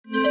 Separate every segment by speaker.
Speaker 1: Your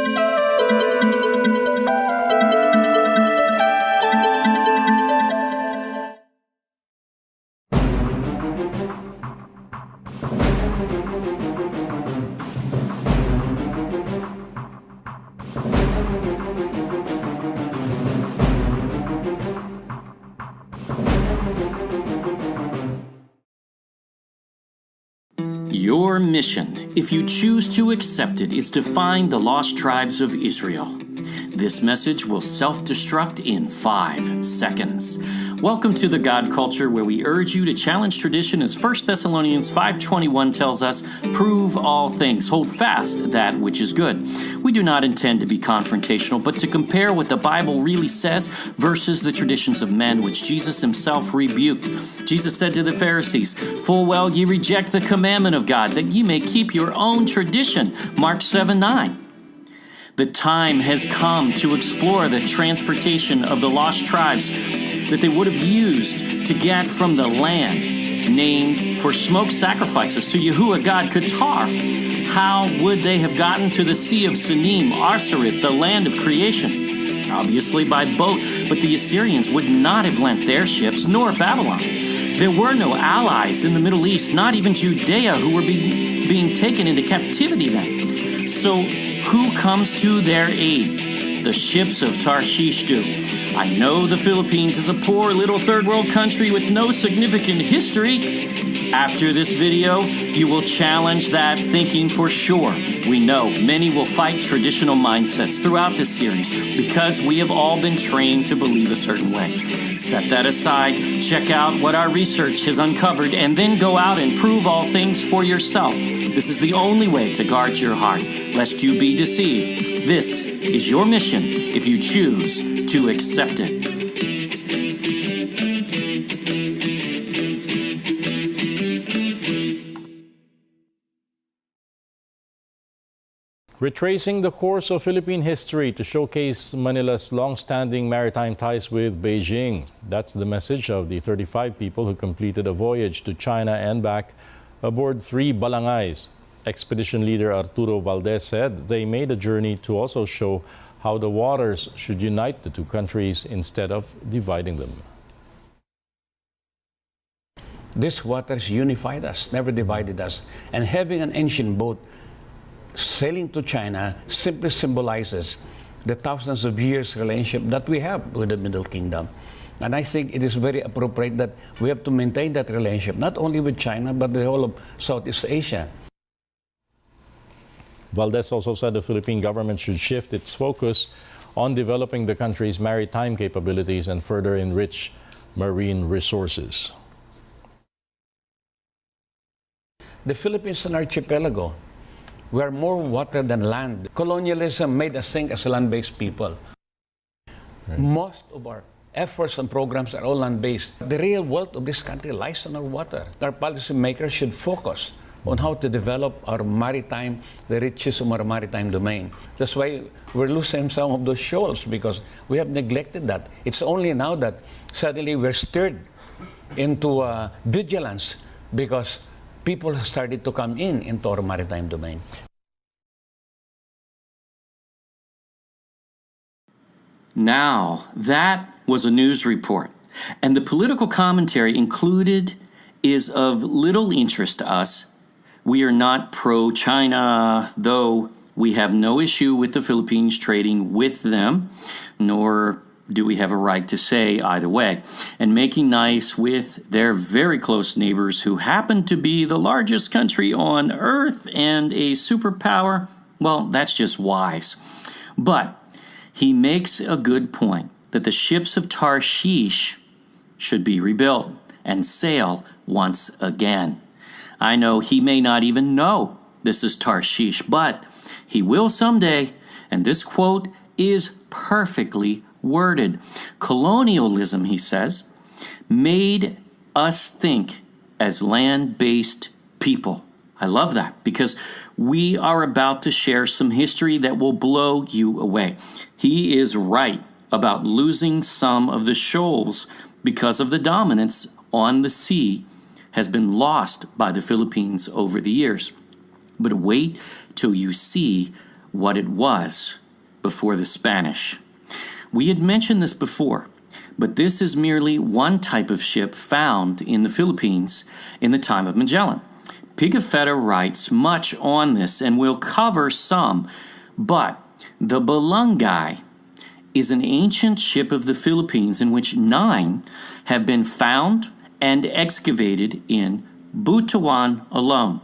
Speaker 1: mission, if you choose to accept it, is to find the lost tribes of Israel. This message will self-destruct in 5 seconds. Welcome to the God Culture, where we urge you to challenge tradition as 1 Thessalonians 5:21 tells us, prove all things, hold fast that which is good. We do not intend to be confrontational, but to compare what the Bible really says versus the traditions of men, which Jesus himself rebuked. Jesus said to the Pharisees, full well ye reject the commandment of God, that ye may keep your own tradition. Mark 7:9. The time has come to explore the transportation of the lost tribes that they would have used to get from the land named for smoke sacrifices to Yahuwah God Qatar. How would they have gotten to the Sea of Sunim, Arsarit, the land of creation? Obviously by boat, but the Assyrians would not have lent their ships, nor Babylon. There were no allies in the Middle East, not even Judea, who were being taken into captivity then. So who comes to their aid? The ships of Tarshish do. I know the Philippines is a poor little third world country with no significant history. After this video, you will challenge that thinking for sure. We know many will fight traditional mindsets throughout this series because we have all been trained to believe a certain way. Set that aside, check out what our research has uncovered, and then go out and prove all things for yourself. This is the only way to guard your heart, lest you be deceived. This is your mission if you choose to accept it.
Speaker 2: Retracing the course of Philippine history to showcase Manila's long-standing maritime ties with Beijing. That's the message of the 35 people who completed a voyage to China and back aboard 3 balangays. Expedition leader Arturo Valdez said they made a journey to also show how the waters should unite the two countries instead of dividing them.
Speaker 3: These waters unified us, never divided us. And having an ancient boat sailing to China simply symbolizes the thousands of years relationship that we have with the Middle Kingdom. And I think it is very appropriate that we have to maintain that relationship, not only with China, but the whole of Southeast Asia.
Speaker 2: Valdez also said the Philippine government should shift its focus on developing the country's maritime capabilities and further enrich marine resources.
Speaker 3: The Philippines is an archipelago. We are more water than land. Colonialism made us think as land-based people. Right. Most of our efforts and programs are all land-based. The real wealth of this country lies on our water. Our policymakers should focus on how to develop our maritime, the riches of our maritime domain. That's why we're losing some of those shoals, because we have neglected that. It's only now that suddenly we're stirred into vigilance because people have started to come into our maritime domain.
Speaker 1: Now, that was a news report, and the political commentary included is of little interest to us. We are not pro-China, though we have no issue with the Philippines trading with them, nor do we have a right to say either way, and making nice with their very close neighbors who happen to be the largest country on earth and a superpower. Well, that's just wise. But he makes a good point that the ships of Tarshish should be rebuilt and sail once again. I know he may not even know this is Tarshish, but he will someday, and this quote is perfectly worded. Colonialism, he says, made us think as land-based people. I love that, because we are about to share some history that will blow you away. He is right about losing some of the shoals because of the dominance on the sea has been lost by the Philippines over the years. But wait till you see what it was before the Spanish. We had mentioned this before, but this is merely one type of ship found in the Philippines in the time of Magellan. Pigafetta writes much on this, and we'll cover some, but the Balangay is an ancient ship of the Philippines in which 9 have been found and excavated in Butuan alone.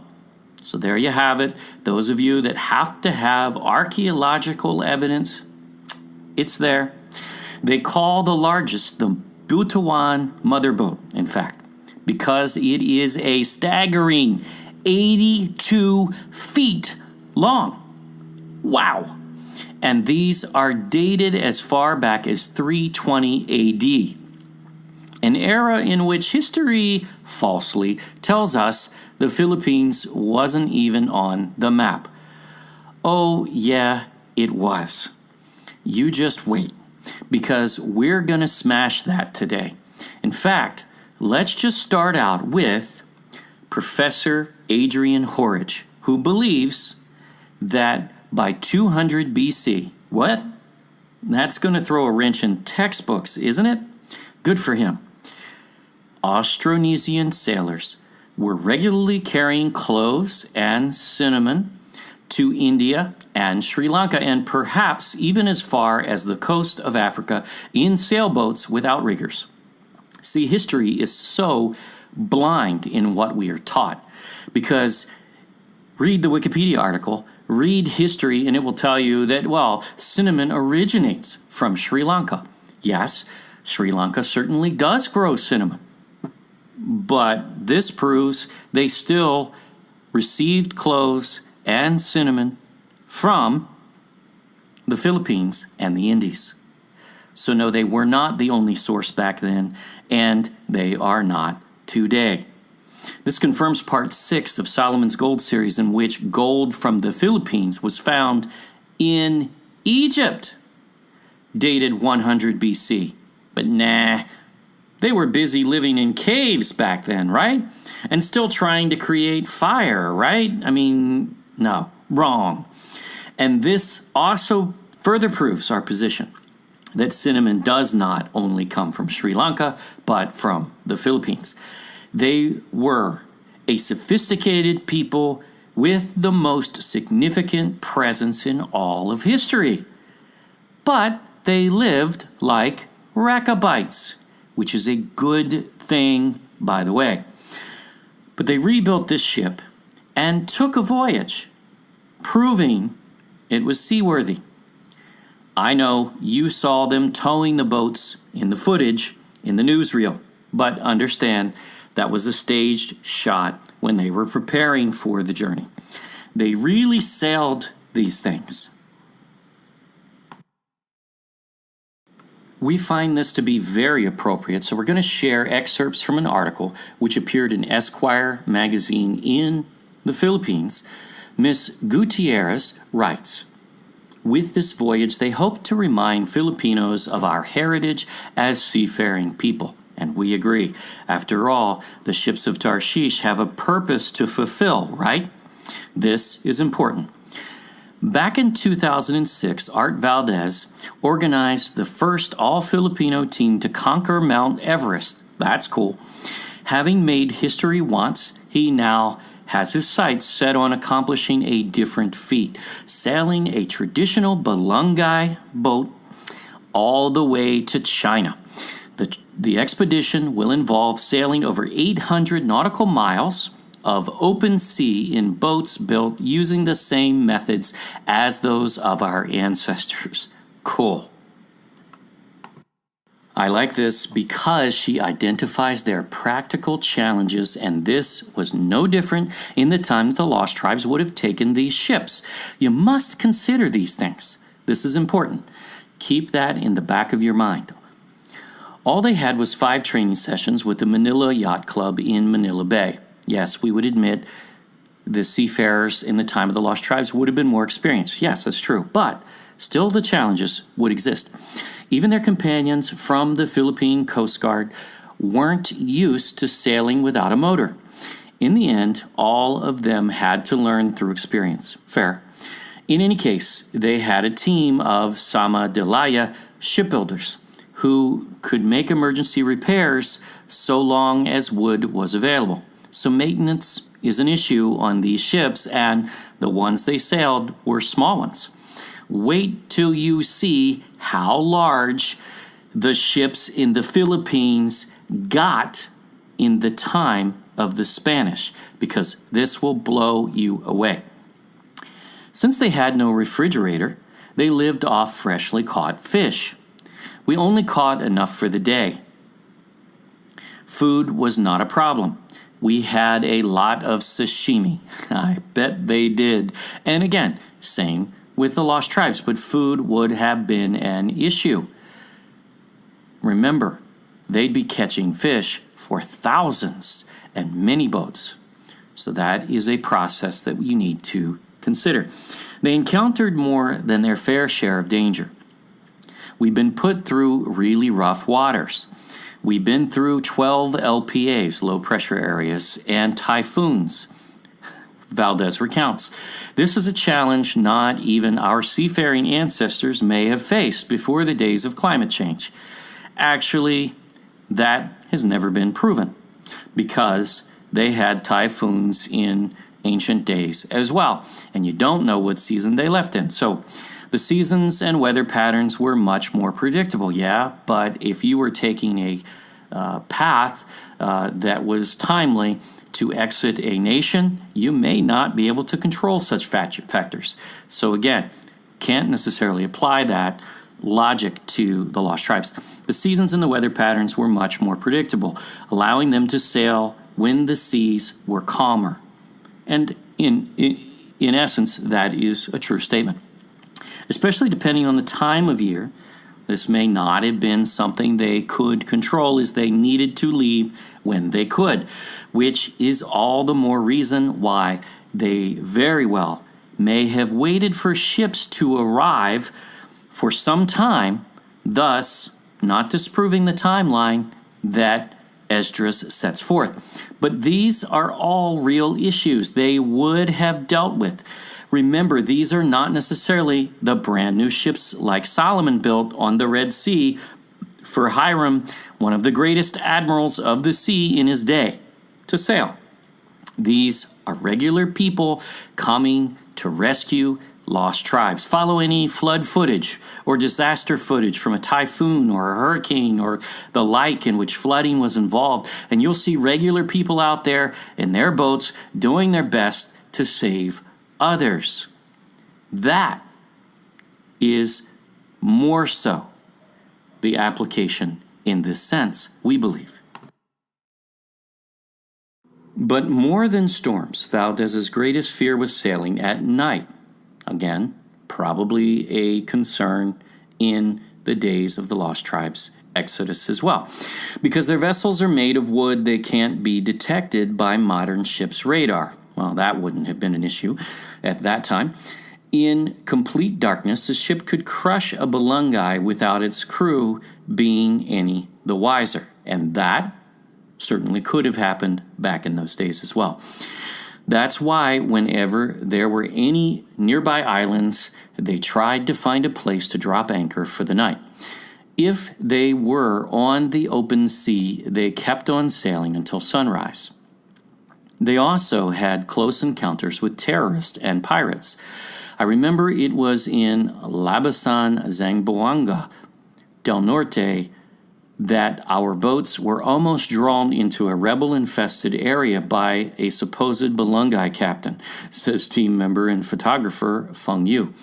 Speaker 1: So there you have it. Those of you that have to have archaeological evidence, it's there. They call the largest the Butuan mother boat, in fact, because it is a staggering 82 feet long. Wow. And these are dated as far back as 320 AD, an era in which history falsely tells us the Philippines wasn't even on the map. Oh, yeah, it was. You just wait, because we're going to smash that today. In fact, let's just start out with Professor Adrian Horridge, who believes that by 200 BC, what? That's going to throw a wrench in textbooks, isn't it? Good for him. Austronesian sailors were regularly carrying cloves and cinnamon to India and Sri Lanka, and perhaps even as far as the coast of Africa in sailboats without riggers. See, history is so blind in what we are taught, because read the Wikipedia article, read history, and it will tell you that, well, cinnamon originates from Sri Lanka. Yes, Sri Lanka certainly does grow cinnamon, but this proves they still received cloves and cinnamon from the Philippines and the Indies. So no, they were not the only source back then, and they are not today. This confirms part 6 of Solomon's Gold series, in which gold from the Philippines was found in Egypt, dated 100 BC. But nah, they were busy living in caves back then, right? And still trying to create fire, right? I mean, no, wrong. And this also further proves our position that cinnamon does not only come from Sri Lanka, but from the Philippines. They were a sophisticated people with the most significant presence in all of history. But they lived like Rechabites, which is a good thing, by the way. But they rebuilt this ship and took a voyage, proving it was seaworthy. I know you saw them towing the boats in the footage in the newsreel, but understand that was a staged shot when they were preparing for the journey. They really sailed these things. We find this to be very appropriate, so we're going to share excerpts from an article which appeared in Esquire magazine in the Philippines. Miss Gutierrez writes, "With this voyage, they hoped to remind Filipinos of our heritage as seafaring people. And we agree. After all, the ships of Tarshish have a purpose to fulfill, right? This is important. Back in 2006, Art Valdez organized the first all-Filipino team to conquer Mount Everest. That's cool. Having made history once, he now has his sights set on accomplishing a different feat, sailing a traditional Balangay boat all the way to China. The expedition will involve sailing over 800 nautical miles of open sea in boats built using the same methods as those of our ancestors. Cool. I like this because she identifies their practical challenges, and this was no different in the time that the Lost Tribes would have taken these ships. You must consider these things. This is important. Keep that in the back of your mind. All they had was 5 training sessions with the Manila Yacht Club in Manila Bay. Yes, we would admit the seafarers in the time of the Lost Tribes would have been more experienced. Yes, that's true. But still the challenges would exist. Even their companions from the Philippine Coast Guard weren't used to sailing without a motor. In the end, all of them had to learn through experience. Fair. In any case, they had a team of Sama Delaya shipbuilders who could make emergency repairs so long as wood was available. So maintenance is an issue on these ships, and the ones they sailed were small ones. Wait till you see how large the ships in the Philippines got in the time of the Spanish, because this will blow you away. Since they had no refrigerator, they lived off freshly caught fish. We only caught enough for the day. Food was not a problem. We had a lot of sashimi. I bet they did. And again, same with the Lost Tribes, but food would have been an issue. Remember, they'd be catching fish for thousands and many boats. So that is a process that you need to consider. They encountered more than their fair share of danger. We've been put through really rough waters. We've been through 12 LPAs, low pressure areas, and typhoons. Valdez recounts, this is a challenge not even our seafaring ancestors may have faced before the days of climate change. Actually, that has never been proven, because they had typhoons in ancient days as well, and you don't know what season they left in. So the seasons and weather patterns were much more predictable, yeah, but if you were taking a path that was timely to exit a nation, you may not be able to control such factors. So again, can't necessarily apply that logic to the Lost Tribes. The seasons and the weather patterns were much more predictable, allowing them to sail when the seas were calmer. And in essence, that is a true statement. Especially depending on the time of year, this may not have been something they could control, as they needed to leave when they could, which is all the more reason why they very well may have waited for ships to arrive for some time, thus not disproving the timeline that Esdras sets forth. But these are all real issues they would have dealt with. Remember, these are not necessarily the brand new ships like Solomon built on the Red Sea for Hiram, one of the greatest admirals of the sea in his day, to sail. These are regular people coming to rescue lost tribes. Follow any flood footage or disaster footage from a typhoon or a hurricane or the like in which flooding was involved, and you'll see regular people out there in their boats doing their best to save others. That is more so the application in this sense, we believe. But more than storms, Valdez's greatest fear was sailing at night. Again, probably a concern in the days of the Lost Tribes Exodus as well. Because their vessels are made of wood, they can't be detected by modern ships' radar. Well, that wouldn't have been an issue at that time. In complete darkness, a ship could crush a balungai without its crew being any the wiser. And that certainly could have happened back in those days as well. That's why whenever there were any nearby islands, they tried to find a place to drop anchor for the night. If they were on the open sea, they kept on sailing until sunrise. They also had close encounters with terrorists and pirates. I remember it was in Labasan, Zamboanga del Norte, that our boats were almost drawn into a rebel-infested area by a supposed balungai captain, says team member and photographer Feng Yu.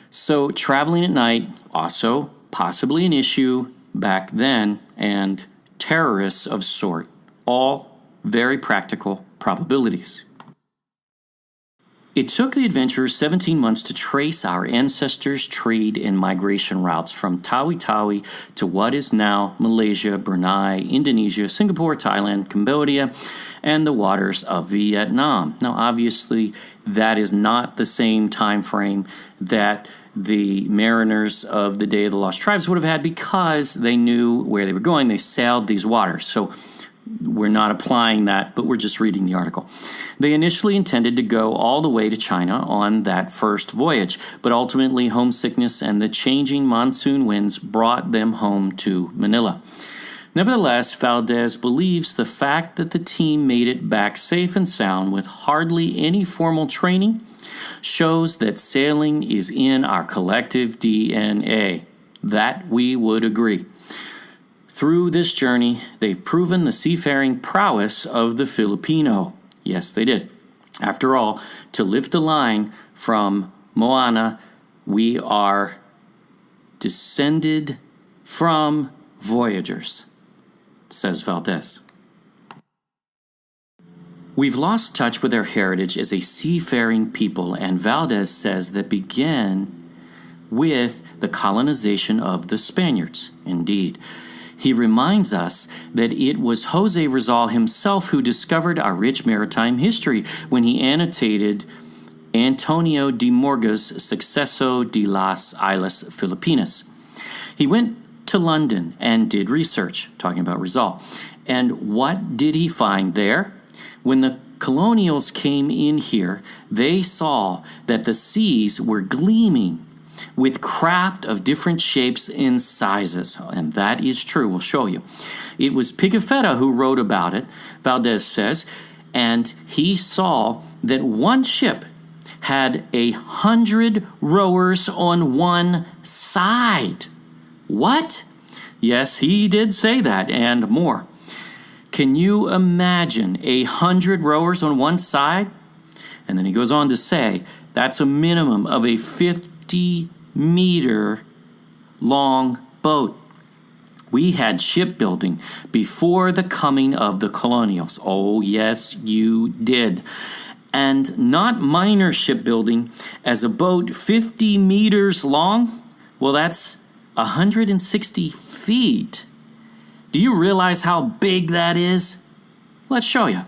Speaker 1: So traveling at night, also possibly an issue back then, and terrorists of sort, all very practical probabilities. It took the adventurers 17 months to trace our ancestors' trade and migration routes from Tawi-Tawi to what is now Malaysia, Brunei, Indonesia, Singapore, Thailand, Cambodia, and the waters of Vietnam. Now, obviously, that is not the same time frame that the mariners of the Day of the Lost Tribes would have had, because they knew where they were going. They sailed these waters. So we're not applying that, but we're just reading the article. They initially intended to go all the way to China on that first voyage, but ultimately homesickness and the changing monsoon winds brought them home to Manila. Nevertheless, Valdez believes the fact that the team made it back safe and sound with hardly any formal training shows that sailing is in our collective DNA. That we would agree. Through this journey, they've proven the seafaring prowess of the Filipino. Yes, they did. After all, to lift a line from Moana, we are descended from voyagers, says Valdez. We've lost touch with our heritage as a seafaring people, and Valdez says that began with the colonization of the Spaniards. Indeed. He reminds us that it was Jose Rizal himself who discovered our rich maritime history when he annotated Antonio de Morga's Suceso de las Islas Filipinas. He went to London and did research, talking about Rizal. And what did he find there? When the colonials came in here, they saw that the seas were gleaming with craft of different shapes and sizes. And that is true. We'll show you. It was Pigafetta who wrote about it, Valdez says, and he saw that one ship had 100 rowers on one side. What? Yes, he did say that and more. Can you imagine 100 rowers on one side? And then he goes on to say that's a minimum of a 50-meter long boat. We had shipbuilding before the coming of the colonials. Oh, yes, you did. And not minor shipbuilding, as a boat 50 meters long, well, that's 160 feet. Do you realize how big that is? Let's show you.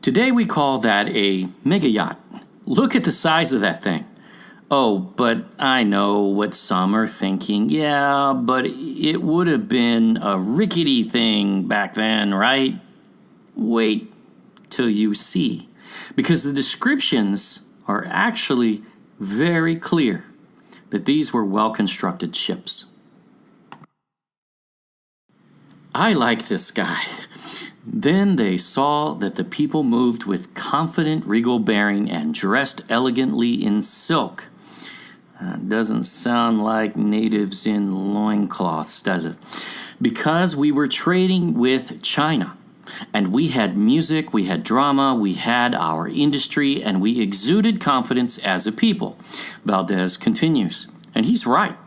Speaker 1: Today we call that a mega yacht. Look at the size of that thing. Oh, but I know what some are thinking. Yeah, but it would have been a rickety thing back then, right? Wait till you see. Because the descriptions are actually very clear that these were well-constructed ships. I like this guy. Then they saw that the people moved with confident regal bearing and dressed elegantly in silk. Doesn't sound like natives in loincloths, does it? Because we were trading with China, and we had music, we had drama, we had our industry, and we exuded confidence as a people. Valdez continues, and he's right.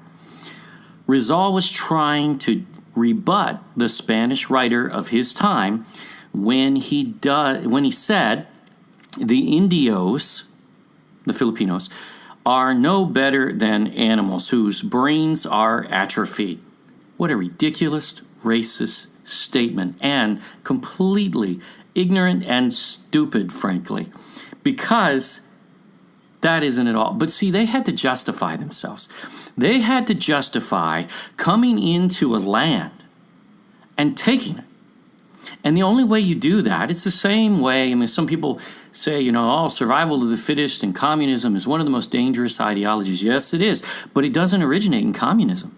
Speaker 1: Rizal was trying to rebut the Spanish writer of his time when he said the Indios, the Filipinos, are no better than animals whose brains are atrophied. What a ridiculous, racist statement, and completely ignorant and stupid, frankly, because that isn't at all. But see, they had to justify themselves. They had to justify coming into a land and taking it. And the only way you do that, it's the same way, I mean, some people say, survival of the fittest and communism is one of the most dangerous ideologies. Yes, it is, but it doesn't originate in communism.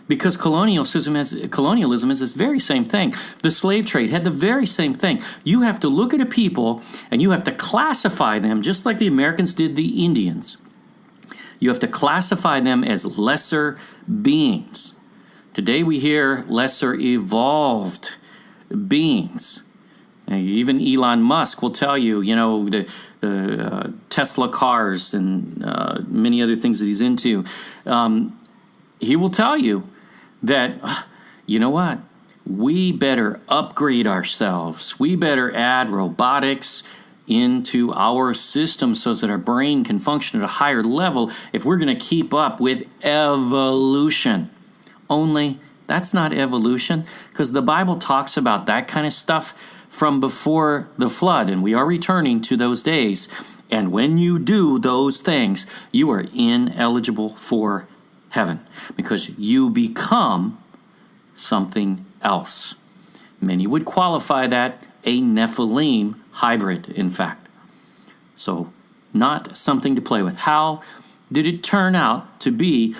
Speaker 1: Because colonialism is this very same thing. The slave trade had the very same thing. You have to look at a people and you have to classify them just like the Americans did the Indians. You have to classify them as lesser beings. Today we hear lesser evolved beings. Even Elon Musk will tell you, the Tesla cars and many other things that he's into. He will tell you that, you know what, we better upgrade ourselves. We better add robotics into our system so that our brain can function at a higher level if we're going to keep up with evolution. Only that's not evolution, because the Bible talks about that kind of stuff from before the flood, and we are returning to those days. And when you do those things, you are ineligible for heaven, because you become something else. Many would qualify that a Nephilim hybrid, in fact. So, not something to play with. How did it turn out to be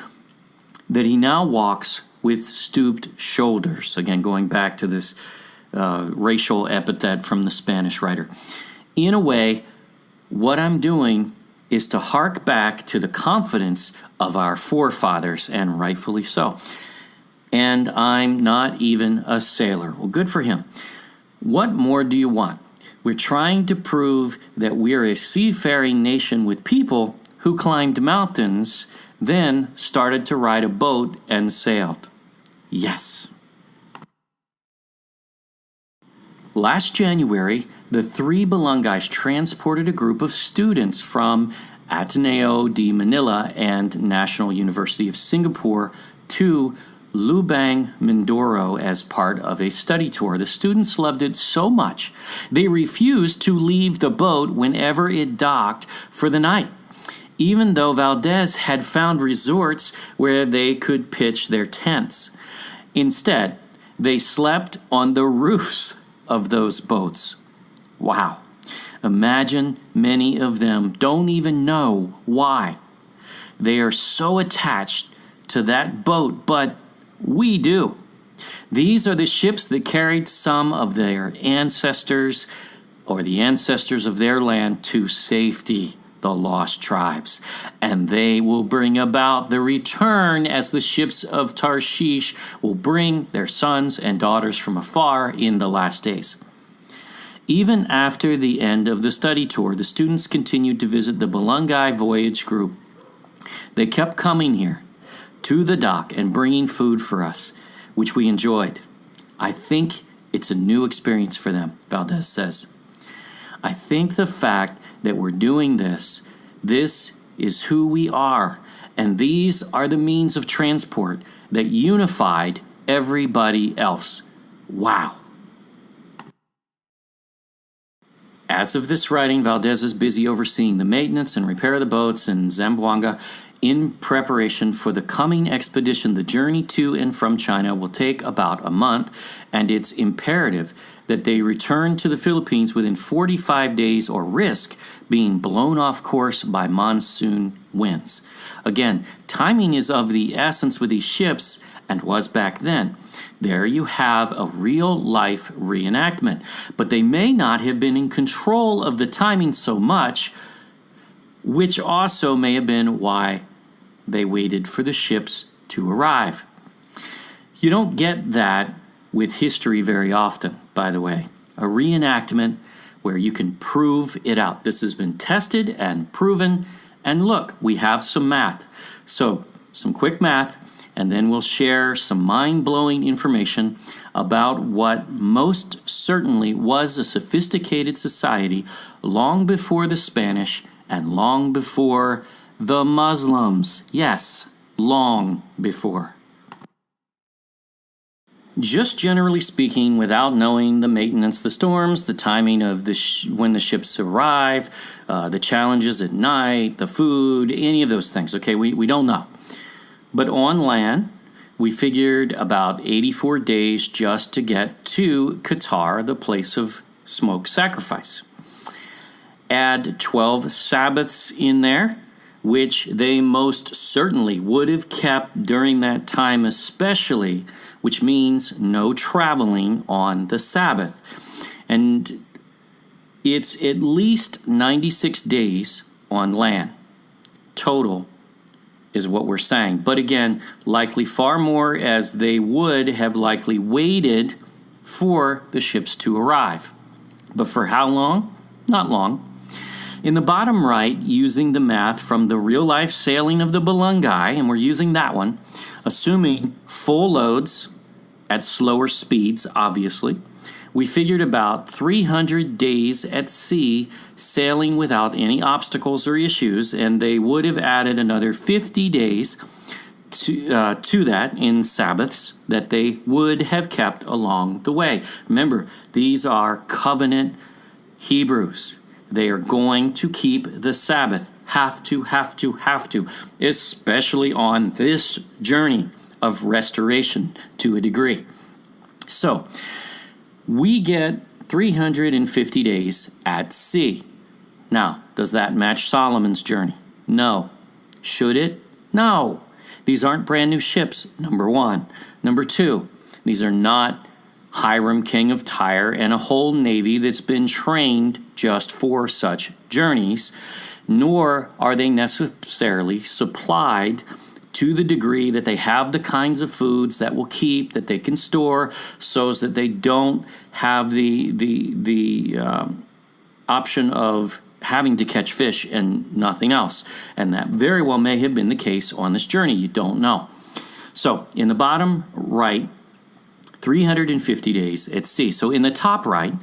Speaker 1: that he now walks with stooped shoulders? Again, going back to this racial epithet from the Spanish writer. In a way, what I'm doing is to hark back to the confidence of our forefathers, and rightfully so. And I'm not even a sailor. Well, good for him. What more do you want? We're trying to prove that we're a seafaring nation with people who climbed mountains, then started to ride a boat and sailed. Yes. Last January, the three Balangays transported a group of students from Ateneo de Manila and National University of Singapore to Lubang, Mindoro as part of a study tour. The students loved it so much, they refused to leave the boat whenever it docked for the night, even though Valdez had found resorts where they could pitch their tents. Instead, they slept on the roofs of those boats. Wow. Imagine many of them don't even know why. They are so attached to that boat, but we do. These are the ships that carried some of their ancestors or the ancestors of their land to safety, the lost tribes. And they will bring about the return as the ships of Tarshish will bring their sons and daughters from afar in the last days. Even after the end of the study tour, the students continued to visit the Balangay Voyage Group. They kept coming here to the dock and bringing food for us, which we enjoyed. I think it's a new experience for them, Valdez says. I think the fact that we're doing this is who we are, and these are the means of transport that unified everybody else. Wow. As of this writing, Valdez is busy overseeing the maintenance and repair of the boats in Zamboanga in preparation for the coming expedition. The journey to and from China will take about a month, and it's imperative that they return to the Philippines within 45 days or risk being blown off course by monsoon winds. Again, timing is of the essence with these ships, and was back then. There you have a real-life reenactment, but they may not have been in control of the timing so much, which also may have been why they waited for the ships to arrive. You don't get that with history very often, by the way. A reenactment where you can prove it out. This has been tested and proven, and look, we have some math. So, some quick math, and then we'll share some mind-blowing information about what most certainly was a sophisticated society long before the Spanish and long before the Muslims. Yes, long before. Just generally speaking, without knowing the maintenance, the storms, the timing of when the ships arrive, the challenges at night, the food, any of those things, okay, we don't know. But on land, we figured about 84 days just to get to Qatar, the place of smoke sacrifice. Add 12 Sabbaths in there, which they most certainly would have kept during that time especially, which means no traveling on the Sabbath. And it's at least 96 days on land total is what we're saying. But again, likely far more, as they would have likely waited for the ships to arrive. But for how long? Not long. In the bottom right, using the math from the real-life sailing of the Balangay, and we're using that one, assuming full loads at slower speeds, obviously, we figured about 300 days at sea sailing without any obstacles or issues, and they would have added another 50 days to that in Sabbaths that they would have kept along the way. Remember, these are covenant Hebrews. They are going to keep the Sabbath. Have to, especially on this journey of restoration to a degree. So we get 350 days at sea. Now, does that match Solomon's journey? No. Should it? No. These aren't brand new ships, number one. Number two, these are not Hiram, king of Tyre, and a whole navy that's been trained just for such journeys, nor are they necessarily supplied to the degree that they have the kinds of foods that will keep, that they can store, so that they don't have the option of having to catch fish and nothing else. And that very well may have been the case on this journey. You don't know. So in the bottom right, 350 days at sea. So in the top right,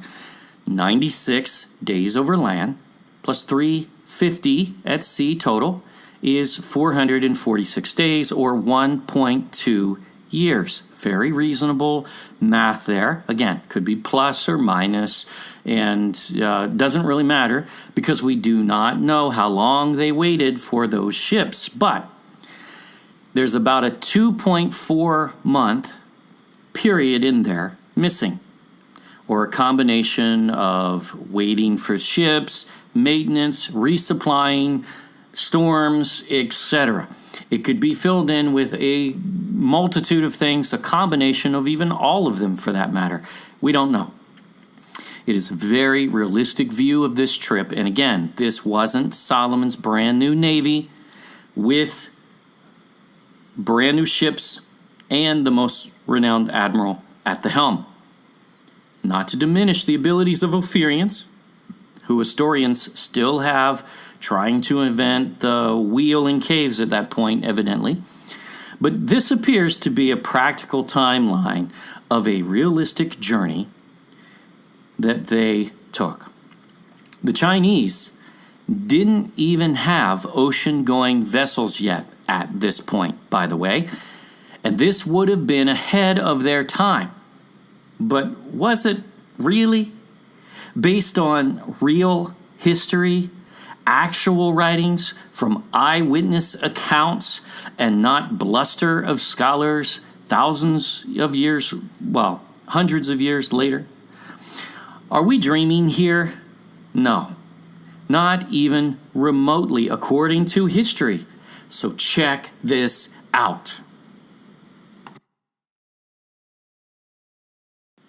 Speaker 1: 96 days over land plus 350 at sea total is 446 days, or 1.2 years. Very reasonable math there. Again, could be plus or minus, and doesn't really matter because we do not know how long they waited for those ships. But there's about a 2.4 month period in there missing, or a combination of waiting for ships, maintenance, resupplying, storms, etc. It could be filled in with a multitude of things, a combination of even all of them for that matter. We don't know. It is a very realistic view of this trip. And again, this wasn't Solomon's brand new navy with brand new ships and the most renowned admiral at the helm. Not to diminish the abilities of Ophirians, who historians still have trying to invent the wheel in caves at that point, evidently. But this appears to be a practical timeline of a realistic journey that they took. The Chinese didn't even have ocean-going vessels yet at this point, by the way, and this would have been ahead of their time. But was it really? Based on real history, actual writings from eyewitness accounts, and not bluster of scholars thousands of years, well, hundreds of years later? Are we dreaming here? No, not even remotely according to history. So check this out.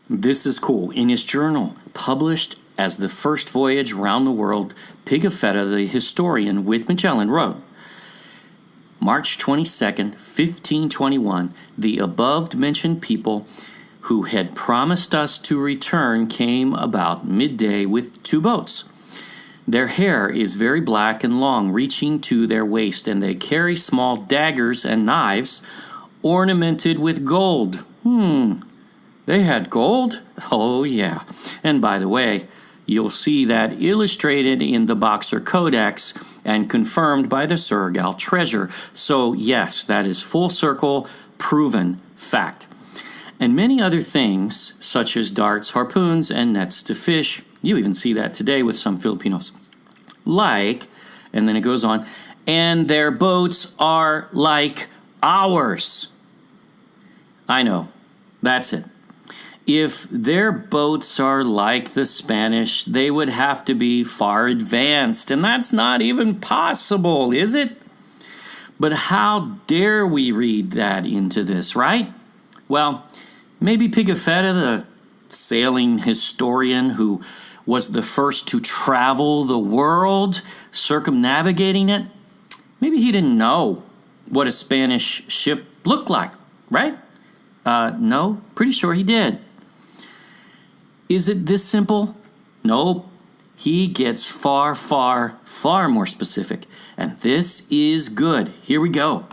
Speaker 1: This is cool. In his journal, published as the first voyage round the world, Pigafetta, the historian with Magellan, wrote, March 22nd, 1521, the above-mentioned people who had promised us to return came about midday with 2 boats. Their hair is very black and long, reaching to their waist, and they carry small daggers and knives ornamented with gold. They had gold? Oh, yeah. And by the way, you'll see that illustrated in the Boxer Codex and confirmed by the Surigao treasure. So yes, that is full circle, proven fact. And many other things, such as darts, harpoons, and nets to fish. You even see that today with some Filipinos. Like, and then it goes on, and their boats are like ours. I know, that's it. If their boats are like the Spanish, they would have to be far advanced, and that's not even possible, is it? But how dare we read that into this, right? Well, maybe Pigafetta, the sailing historian who was the first to travel the world, circumnavigating it, maybe he didn't know what a Spanish ship looked like, right? No, pretty sure he did. Is it this simple? Nope. He gets far, far, far more specific. And this is good. Here we go.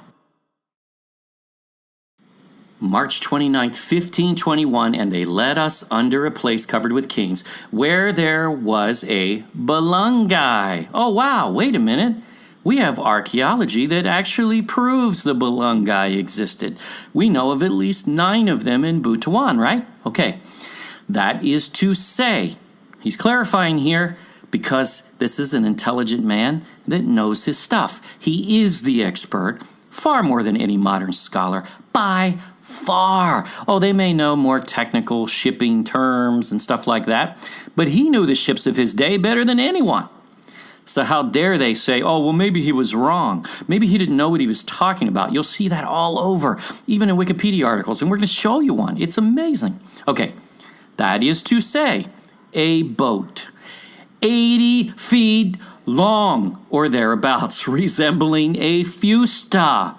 Speaker 1: March 29th, 1521, and they led us under a place covered with kings, where there was a Balangay. Oh, wow, wait a minute. We have archaeology that actually proves the Balangay existed. We know of at least 9 of them in Butuan, right? Okay. That is to say, he's clarifying here because this is an intelligent man that knows his stuff. He is the expert, far more than any modern scholar, by Far. Oh, they may know more technical shipping terms and stuff like that, but he knew the ships of his day better than anyone. So how dare they say, oh, well, maybe he was wrong. Maybe he didn't know what he was talking about. You'll see that all over, even in Wikipedia articles, and we're going to show you one. It's amazing. Okay, that is to say, a boat 80 feet long or thereabouts, resembling a fusta.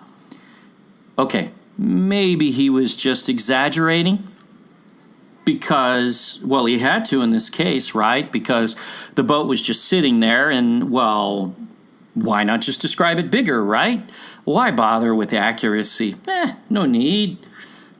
Speaker 1: Okay, maybe he was just exaggerating. Because, well, he had to in this case, right? Because the boat was just sitting there and, well, why not just describe it bigger, right? Why bother with accuracy? No need.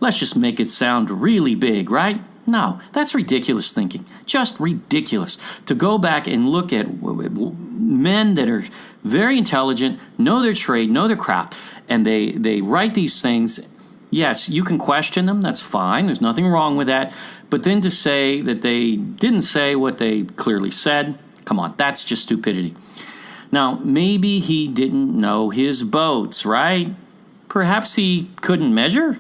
Speaker 1: Let's just make it sound really big, right? No, that's ridiculous thinking. Just ridiculous. To go back and look at men that are very intelligent, know their trade, know their craft, and they write these things. Yes, you can question them. That's fine. There's nothing wrong with that. But then to say that they didn't say what they clearly said, come on, that's just stupidity. Now, maybe he didn't know his boats, right? Perhaps he couldn't measure?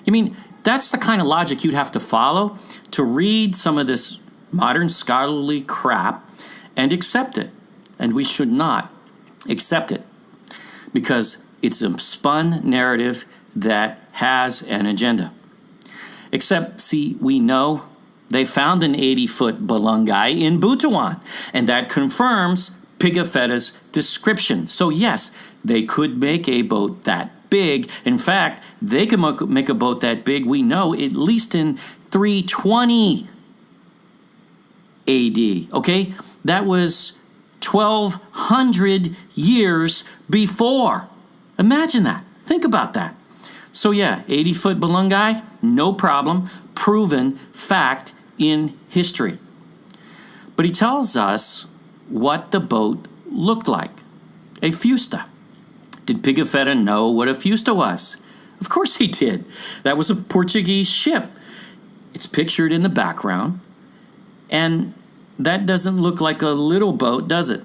Speaker 1: I mean, that's the kind of logic you'd have to follow to read some of this modern scholarly crap and accept it. And we should not accept it because it's a spun narrative that has an agenda. Except, see, we know they found an 80-foot balungai in Butuan, and that confirms Pigafetta's description. So yes, they could make a boat that big. In fact, they could make a boat that big, we know, at least in 320 AD, okay? That was 1,200 years before. Imagine that. Think about that. So yeah, 80-foot balungai, no problem, proven fact in history. But he tells us what the boat looked like, a fusta. Did Pigafetta know what a fusta was? Of course he did. That was a Portuguese ship. It's pictured in the background, and that doesn't look like a little boat, does it?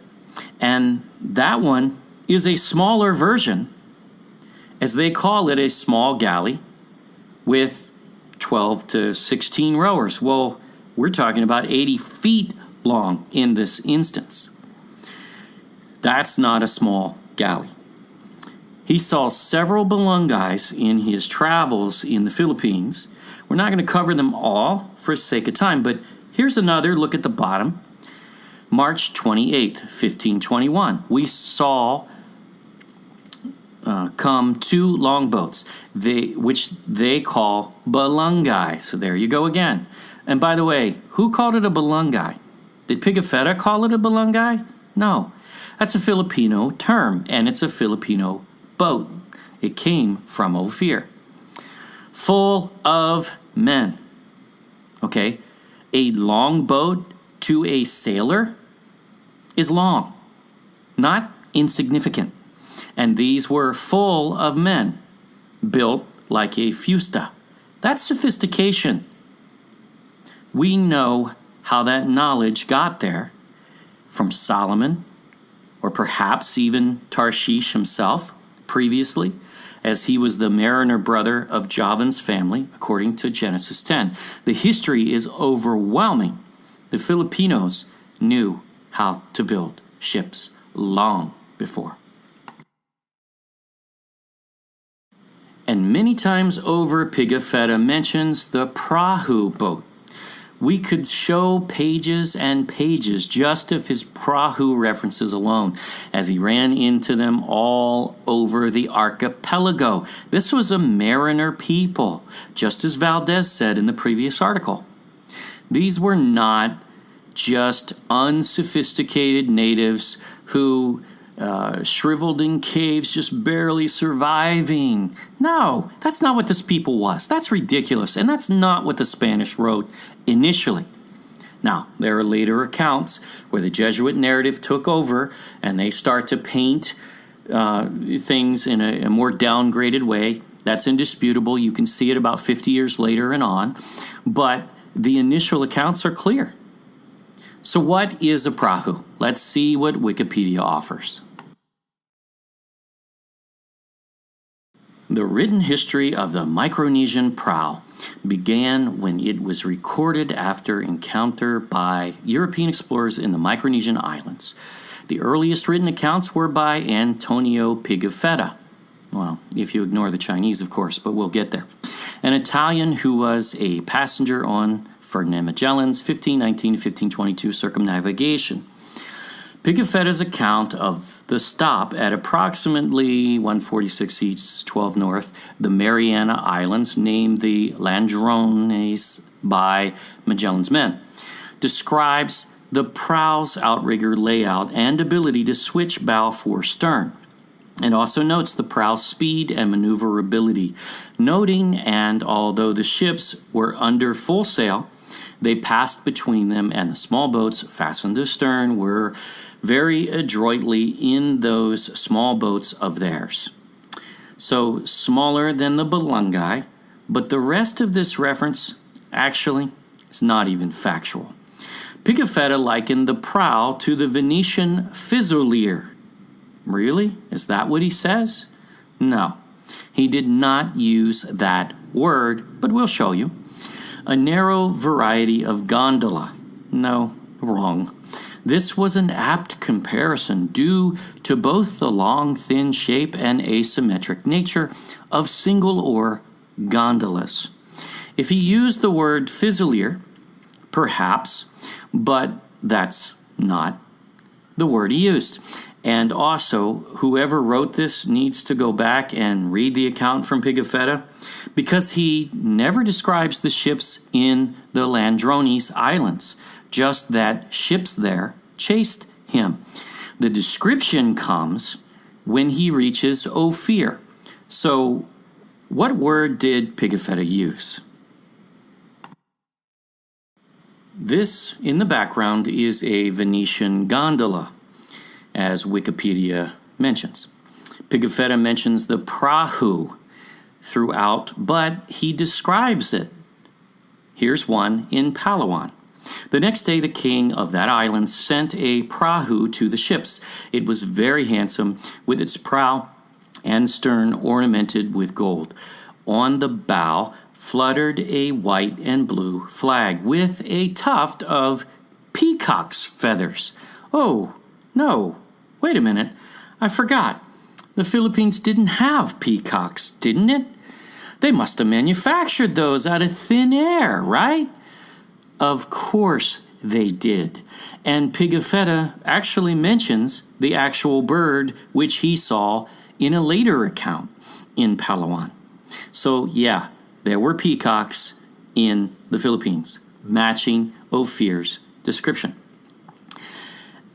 Speaker 1: And that one is a smaller version, as they call it, a small galley with 12 to 16 rowers. Well, we're talking about 80 feet long in this instance. That's not a small galley. He saw several balungais in his travels in the Philippines. We're not going to cover them all for sake of time, but here's another look at the bottom. March 28th, 1521. We saw come two longboats, which they call balungai. So there you go again. And by the way, who called it a balungai? Did Pigafetta call it a balungai? No. That's a Filipino term, and it's a Filipino boat. It came from Ophir. Full of men. Okay? A long boat to a sailor is long, not insignificant. And these were full of men, built like a fusta. That's sophistication. We know how that knowledge got there from Solomon, or perhaps even Tarshish himself previously, as he was the mariner brother of Javan's family, according to Genesis 10. The history is overwhelming. The Filipinos knew how to build ships long before. And many times over, Pigafetta mentions the prahu boat. We could show pages and pages just of his prahu references alone, as he ran into them all over the archipelago. This was a mariner people, just as Valdez said in the previous article. These were not just unsophisticated natives who shriveled in caves, just barely surviving. No, that's not what this people was. That's ridiculous, and that's not what the Spanish wrote initially. Now, there are later accounts where the Jesuit narrative took over, and they start to paint things in a more downgraded way. That's indisputable. You can see it about 50 years later and on. But the initial accounts are clear. So what is a prahu? Let's see what Wikipedia offers. The written history of the Micronesian prow began when it was recorded after encounter by European explorers in the Micronesian islands. The earliest written accounts were by Antonio Pigafetta. Well, if you ignore the Chinese, of course, but we'll get there. An Italian who was a passenger on Ferdinand Magellan's 1519-1522 circumnavigation. Pigafetta's account of the stop at approximately 146 east, 12 north, the Mariana Islands, named the Ladrones by Magellan's men, describes the prow's outrigger layout and ability to switch bow fore stern, and also notes the prow's speed and maneuverability, noting, and although the ships were under full sail, they passed between them, and the small boats fastened astern were very adroitly in those small boats of theirs. So smaller than the Balungai, but the rest of this reference actually is not even factual. Pigafetta likened the prow to the Venetian Fusilier. Really? Is that what he says? No, he did not use that word, but we'll show you. A narrow variety of gondola. No, wrong. This was an apt comparison due to both the long, thin shape and asymmetric nature of single-oar gondolas. If he used the word Fusilier, perhaps, but that's not the word he used. And also, whoever wrote this needs to go back and read the account from Pigafetta, because he never describes the ships in the Ladrones Islands, just that ships there chased him. The description comes when he reaches Ophir. So, what word did Pigafetta use? This, in the background, is a Venetian gondola, as Wikipedia mentions. Pigafetta mentions the prahu throughout, but he describes it. Here's one in Palawan. The next day, the king of that island sent a prahu to the ships. It was very handsome, with its prow and stern ornamented with gold. On the bow fluttered a white and blue flag with a tuft of peacock's feathers. Oh, no, wait a minute, I forgot. The Philippines didn't have peacocks, didn't it? They must have manufactured those out of thin air, right? Of course they did. And Pigafetta actually mentions the actual bird which he saw in a later account in Palawan. So yeah, there were peacocks in the Philippines, matching Ophir's description.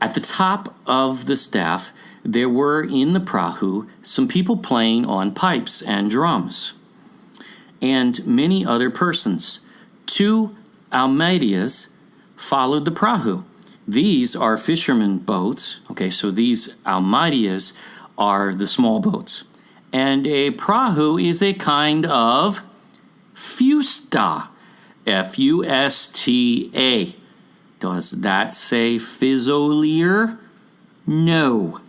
Speaker 1: At the top of the staff, there were in the prahu some people playing on pipes and drums, and many other persons. 2 almeidas followed the prahu. These are fishermen boats. Okay, so these almeidas are the small boats. And a prahu is a kind of fusta, F-U-S-T-A. Does that say Fusilier? No.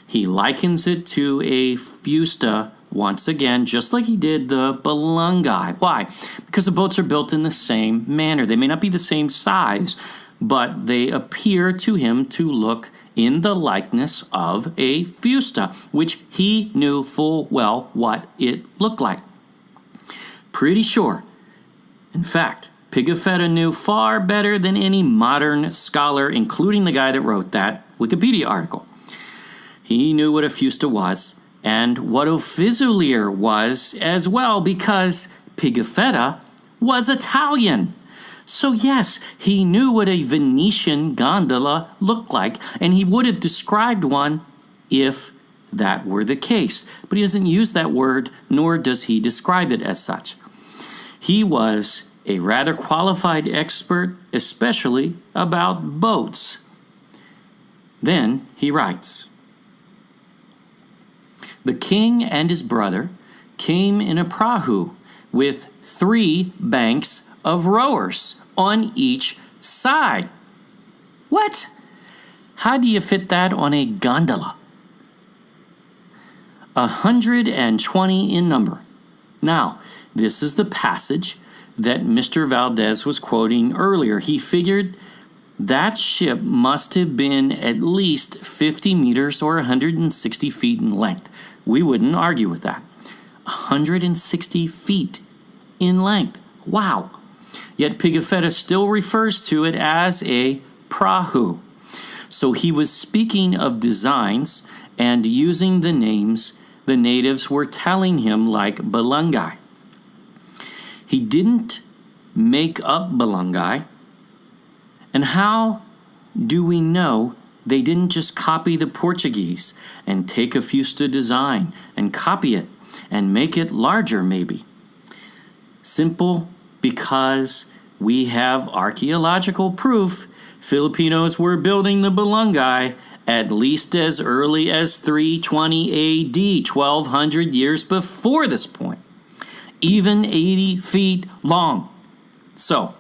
Speaker 1: He likens it to a fusta once again, just like he did the Balungai. Why? Because the boats are built in the same manner. They may not be the same size, but they appear to him to look in the likeness of a fusta, which he knew full well what it looked like. Pretty sure. In fact, Pigafetta knew far better than any modern scholar, including the guy that wrote that Wikipedia article. He knew what a fusta was and what a Fusilier was as well, because Pigafetta was Italian. So yes, he knew what a Venetian gondola looked like, and he would have described one if that were the case. But he doesn't use that word, nor does he describe it as such. He was a rather qualified expert, especially about boats. Then he writes, "The king and his brother came in a prahu with 3 banks of rowers on each side." What? How do you fit that on a gondola? 120 in number. Now, this is the passage that Mr. Valdez was quoting earlier. He figured that ship must have been at least 50 meters or 160 feet in length. We wouldn't argue with that. 160 feet in length. Wow. Yet Pigafetta still refers to it as a prahu. So he was speaking of designs and using the names the natives were telling him, like Balangay. He didn't make up Balangay. And how do we know they didn't just copy the Portuguese and take a Fusta design and copy it and make it larger maybe? Simple, because we have archaeological proof Filipinos were building the Balangay at least as early as 320 AD, 1200 years before this point, even 80 feet long. So,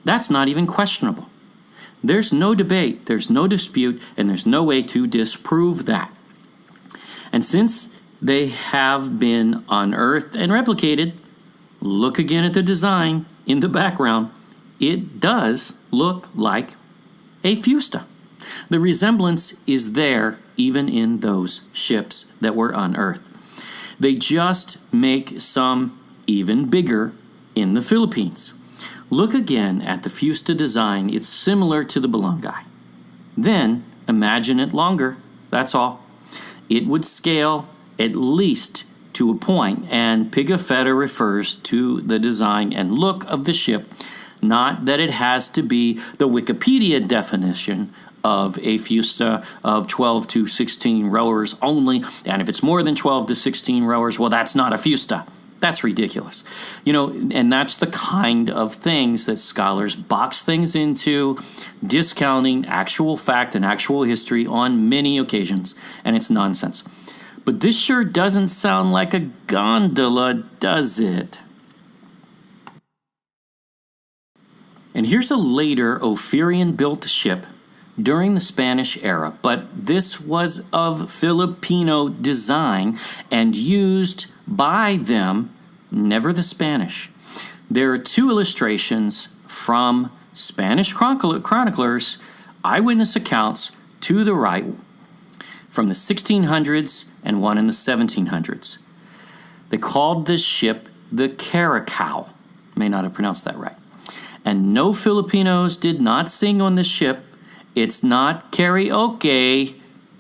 Speaker 1: that's not even questionable. There's no debate, there's no dispute, and there's no way to disprove that. And since they have been unearthed and replicated, look again at the design in the background. It does look like a Fusta. The resemblance is there even in those ships that were unearthed. They just make some even bigger in the Philippines. Look again at the Fusta design. It's similar to the Balangay. Then imagine it longer. That's all. It would scale at least to a point, and Pigafetta refers to the design and look of the ship, not that it has to be the Wikipedia definition of a Fusta of 12 to 16 rowers only, and if it's more than 12 to 16 rowers, well, that's not a Fusta. That's ridiculous. And that's the kind of things that scholars box things into, discounting actual fact and actual history on many occasions, and it's nonsense. But this sure doesn't sound like a gondola, does it? And here's a later Ophirian-built ship during the Spanish era, but this was of Filipino design and used by them, never the Spanish. There are two illustrations from Spanish chroniclers, eyewitness accounts to the right, from the 1600s and one in the 1700s. They called this ship the Caracal. May not have pronounced that right. And no Filipinos did not sing on this ship. It's not karaoke,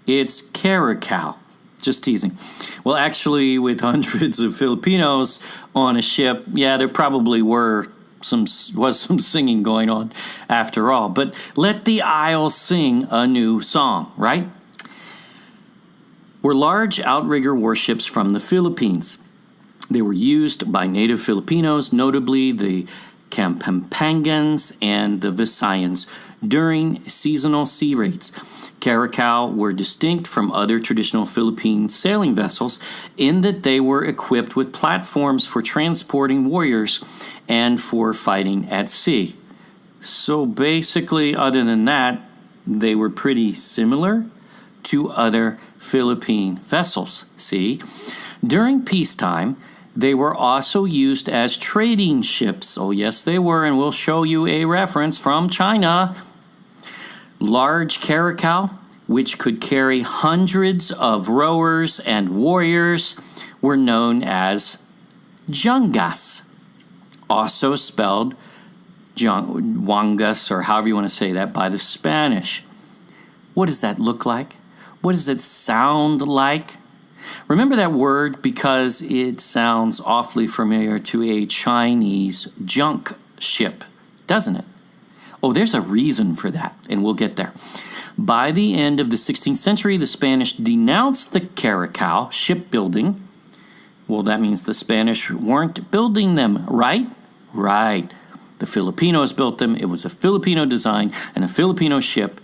Speaker 1: it's Caracal. Just teasing. Well, actually, with hundreds of Filipinos on a ship, yeah, there probably was some singing going on after all. But let the Isle sing a new song, right? Were large outrigger warships from the Philippines. They were used by native Filipinos, notably the Kampangans and the Visayans, during seasonal sea raids. Caracal were distinct from other traditional Philippine sailing vessels in that they were equipped with platforms for transporting warriors and for fighting at sea. So basically, other than that, they were pretty similar to other Philippine vessels. See? During peacetime, they were also used as trading ships. Oh, yes, they were, and we'll show you a reference from China. Large caracal, which could carry hundreds of rowers and warriors, were known as jungas, also spelled wangas, or however you want to say that, by the Spanish. What does that look like? What does it sound like? Remember that word because it sounds awfully familiar to a Chinese junk ship, doesn't it? Oh, there's a reason for that, and we'll get there. By the end of the 16th century, the Spanish denounced the Caracal shipbuilding. Well, that means the Spanish weren't building them, right? Right. The Filipinos built them. It was a Filipino design and a Filipino ship,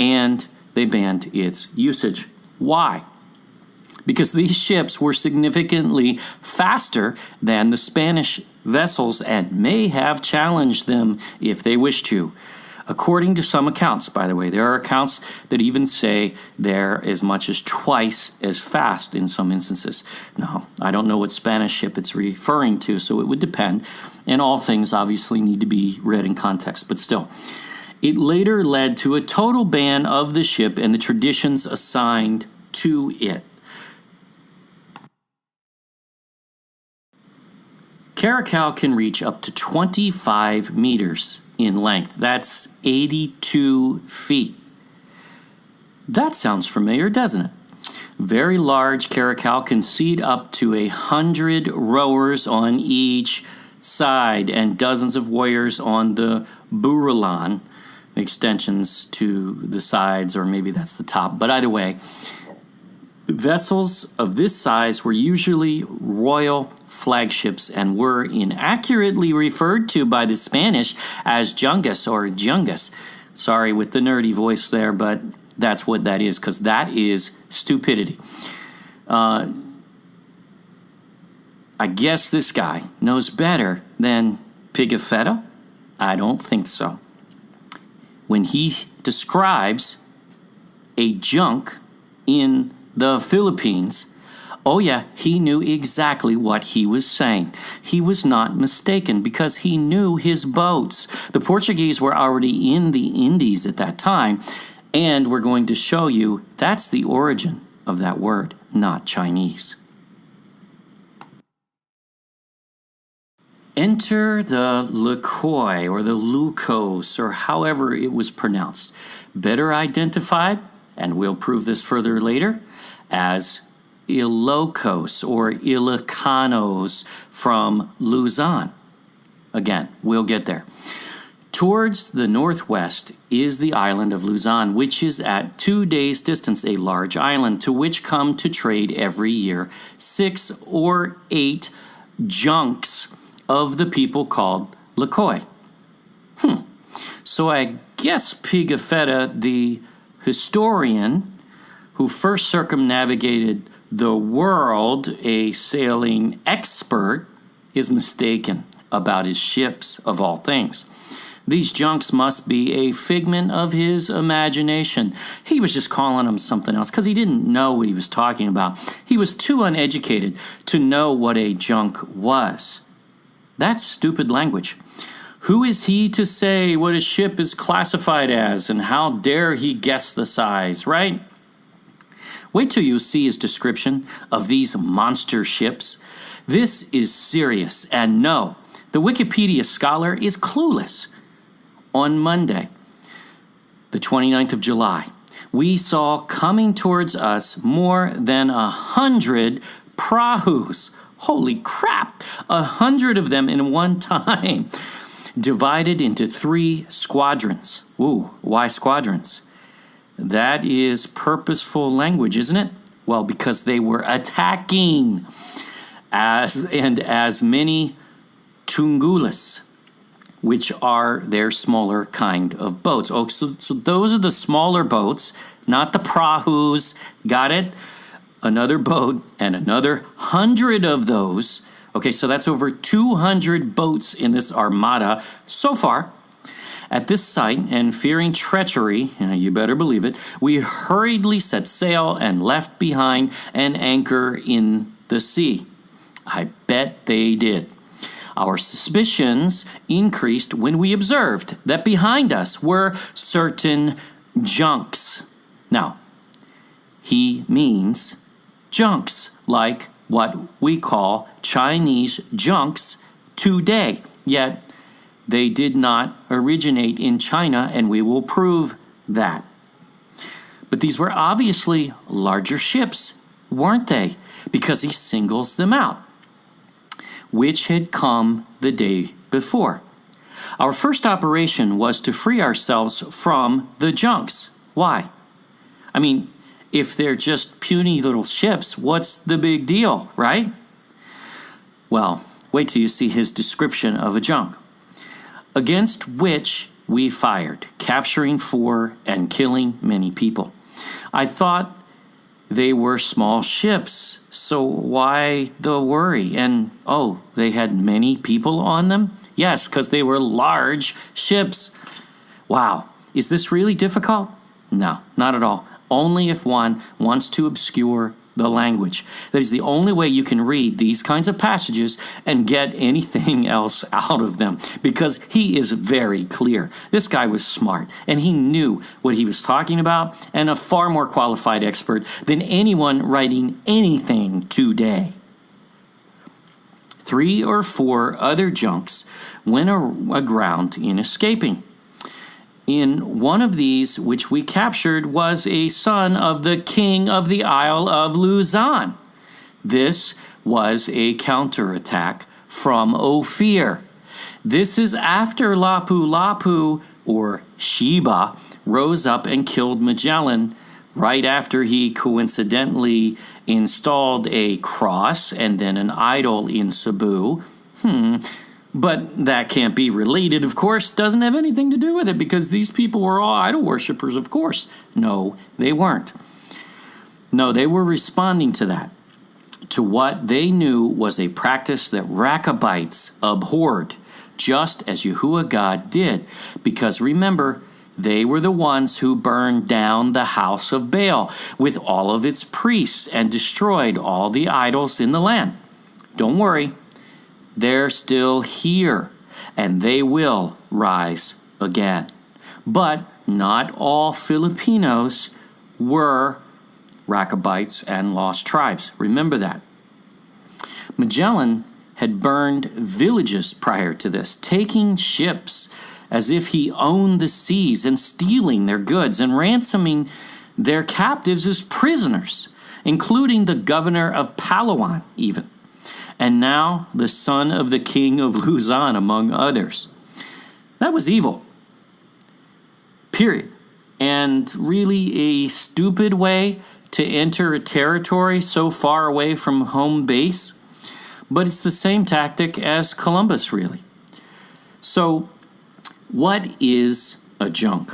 Speaker 1: and they banned its usage. Why? Because these ships were significantly faster than the Spanish vessels and may have challenged them if they wished to. According to some accounts, by the way, there are accounts that even say they're as much as twice as fast in some instances. Now, I don't know what Spanish ship it's referring to, so it would depend. And all things obviously need to be read in context, but still. It later led to a total ban of the ship and the traditions assigned to it. Caracal can reach up to 25 meters in length. That's 82 feet. That sounds familiar, doesn't it? Very large caracal can seat up to 100 rowers on each side and dozens of warriors on the burulan, extensions to the sides, or maybe that's the top. But either way, vessels of this size were usually royal flagships and were inaccurately referred to by the Spanish as jungas or jungas. Sorry with the nerdy voice there, but that's what that is, because that is stupidity. I guess this guy knows better than Pigafetta? I don't think so. When he describes a junk in the Philippines, oh yeah, he knew exactly what he was saying. He was not mistaken because he knew his boats. The Portuguese were already in the Indies at that time, and we're going to show you that's the origin of that word, not Chinese. Enter the Lucoi, or the Lucos, or however it was pronounced, better identified, and we'll prove this further later, as Ilocos or Ilocanos from Luzon. Again, we'll get there. Towards the northwest is the island of Luzon, which is at 2 days' distance, a large island to which come to trade every year 6 or 8 junks of the people called Lucoi. So I guess Pigafetta, the historian who first circumnavigated the world, a sailing expert, is mistaken about his ships of all things. These junks must be a figment of his imagination. He was just calling them something else because he didn't know what he was talking about. He was too uneducated to know what a junk was. That's stupid language. Who is he to say what a ship is classified as, and how dare he guess the size, right? Wait till you see his description of these monster ships. This is serious, and no, the Wikipedia scholar is clueless. On Monday, the 29th of July, we saw coming towards us more than 100 prahus. Holy crap! 100 of them in one time, divided into 3 squadrons. Ooh, why squadrons? That is purposeful language, isn't it? Well, because they were attacking as many tungulas, which are their smaller kind of boats. Oh, so those are the smaller boats, not the prahus. Got it? Another boat and another 100 of those. Okay, so that's over 200 boats in this armada so far. At this sight, and fearing treachery, you better believe it, we hurriedly set sail and left behind an anchor in the sea. I bet they did. Our suspicions increased when we observed that behind us were certain junks. Now, he means junks, like what we call Chinese junks today. Yet, they did not originate in China, and we will prove that. But these were obviously larger ships, weren't they? Because he singles them out, which had come the day before. Our first operation was to free ourselves from the junks. Why? I mean, if they're just puny little ships, what's the big deal, right? Well, wait till you see his description of a junk. Against which we fired, capturing 4 and killing many people. I thought they were small ships, so why the worry? And, oh, they had many people on them? Yes, because they were large ships. Wow, is this really difficult? No, not at all. Only if one wants to obscure the language. That is the only way you can read these kinds of passages and get anything else out of them, because he is very clear. This guy was smart, and he knew what he was talking about, and a far more qualified expert than anyone writing anything today. 3 or 4 other junks went aground in escaping. In one of these, which we captured, was a son of the king of the Isle of Luzon. This was a counterattack from Ophir. This is after Lapu-Lapu, or Sheba, rose up and killed Magellan, right after he coincidentally installed a cross and then an idol in Cebu. But that can't be related, of course. Doesn't have anything to do with it, because these people were all idol worshippers, of course. No, they weren't. No, they were responding to that, to what they knew was a practice that Rechabites abhorred, just as Yahuwah God did. Because remember, they were the ones who burned down the house of Baal with all of its priests and destroyed all the idols in the land. Don't worry. They're still here, and they will rise again. But not all Filipinos were Rechabites and lost tribes. Remember that. Magellan had burned villages prior to this, taking ships as if he owned the seas and stealing their goods and ransoming their captives as prisoners, including the governor of Palawan even. And now the son of the king of Luzon, among others. That was evil. Period. And really a stupid way to enter a territory so far away from home base. But it's the same tactic as Columbus, really. So, what is a junk?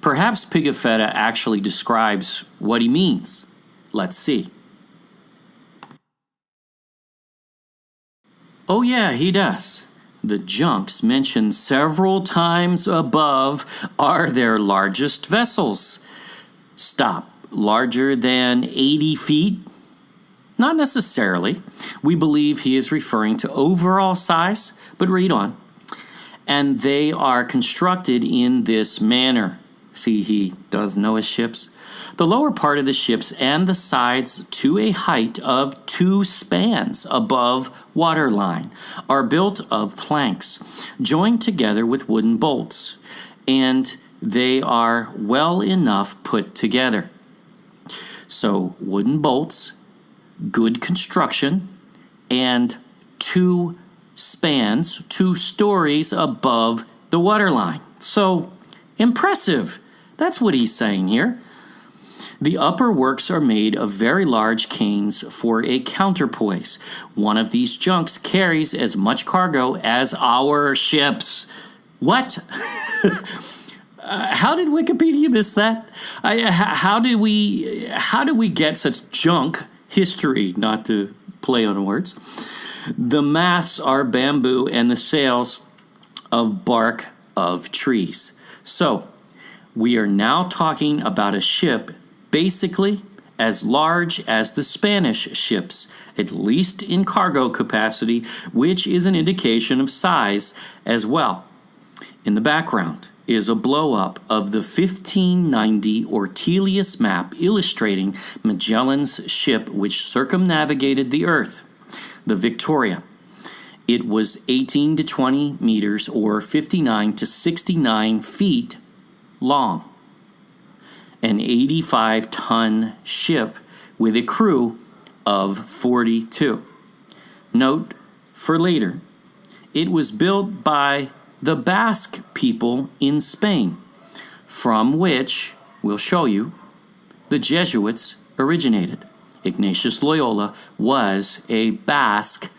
Speaker 1: Perhaps Pigafetta actually describes what he means. Let's see. Oh yeah, he does. The junks mentioned several times above are their largest vessels. Stop. Larger than 80 feet? Not necessarily. We believe he is referring to overall size, but read on. And they are constructed in this manner. See, he does know his ships. The lower part of the ships and the sides to a height of 2 spans above waterline are built of planks, joined together with wooden bolts, and they are well enough put together. So, wooden bolts, good construction, and 2 spans, 2 stories above the waterline. So, impressive. That's what he's saying here. The upper works are made of very large canes for a counterpoise. One of these junks carries as much cargo as our ships. What? How did Wikipedia miss that? How do we get such junk history, not to play on words? The masts are bamboo and the sails of bark of trees. So, we are now talking about a ship basically as large as the Spanish ships, at least in cargo capacity, which is an indication of size as well. In the background is a blow-up of the 1590 Ortelius map illustrating Magellan's ship which circumnavigated the Earth, the Victoria. It was 18 to 20 meters or 59 to 69 feet long. An 85-ton ship with a crew of 42. Note for later, it was built by the Basque people in Spain, from which, we'll show you, the Jesuits originated. Ignatius Loyola was a Basque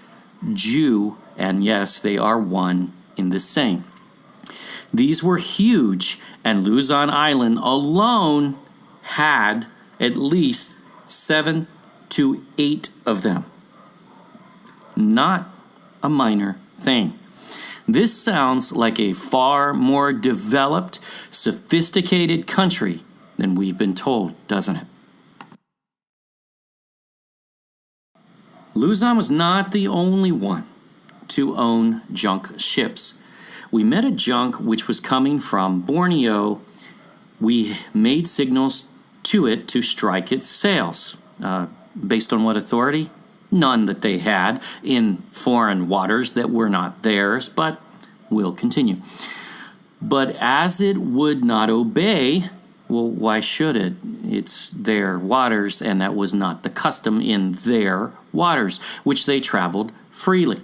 Speaker 1: Jew, and yes, they are one in the same. These were huge, and Luzon Island alone had at least 7 to 8 of them. Not a minor thing. This sounds like a far more developed, sophisticated country than we've been told, doesn't it? Luzon was not the only one to own junk ships. We met a junk which was coming from Borneo. We made signals to it to strike its sails. Based on what authority? None that they had in foreign waters that were not theirs, but we'll continue. But as it would not obey, well, why should it? It's their waters, and that was not the custom in their waters, which they traveled freely.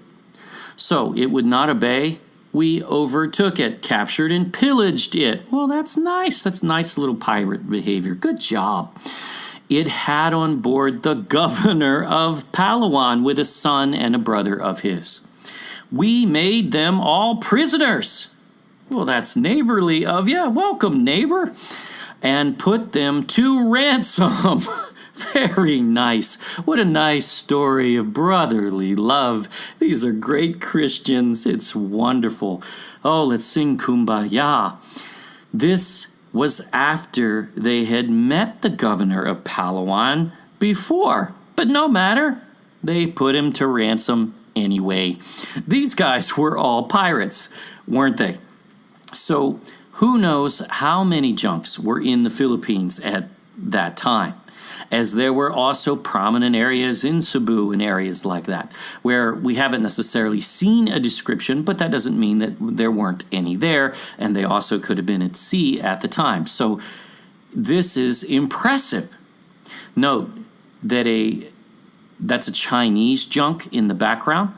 Speaker 1: So it would not obey. We overtook it, captured and pillaged it. Well, that's nice. That's nice little pirate behavior. Good job. It had on board the governor of Palawan with a son and a brother of his. We made them all prisoners. Well, that's neighborly of you. Welcome, neighbor. And put them to ransom. Very nice. What a nice story of brotherly love. These are great Christians. It's wonderful. Oh, let's sing Kumbaya. This was after they had met the governor of Palawan before. But no matter. They put him to ransom anyway. These guys were all pirates, weren't they? So who knows how many junks were in the Philippines at that time, as there were also prominent areas in Cebu and areas like that, where we haven't necessarily seen a description, but that doesn't mean that there weren't any there, and they also could have been at sea at the time. So this is impressive. Note that that's a Chinese junk in the background,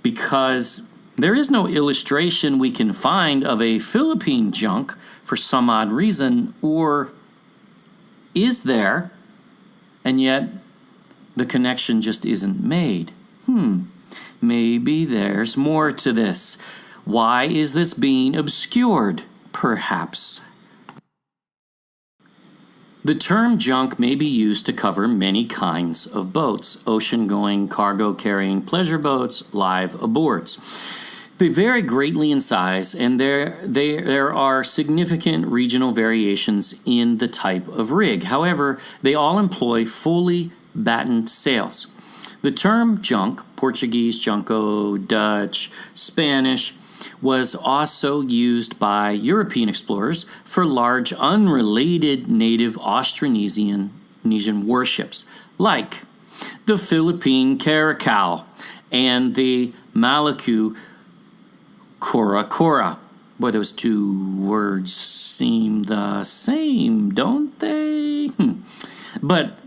Speaker 1: because there is no illustration we can find of a Philippine junk for some odd reason, or is there? And yet, the connection just isn't made. Maybe there's more to this. Why is this being obscured? Perhaps. The term junk may be used to cover many kinds of boats: ocean-going, cargo-carrying pleasure boats, live aboards. They vary greatly in size, and there are significant regional variations in the type of rig. However, they all employ fully battened sails. The term junk, Portuguese junco, Dutch, Spanish, was also used by European explorers for large unrelated native Austronesian warships, like the Philippine Caracal and the Maluku Cora Cora. Boy, those two words seem the same, don't they? But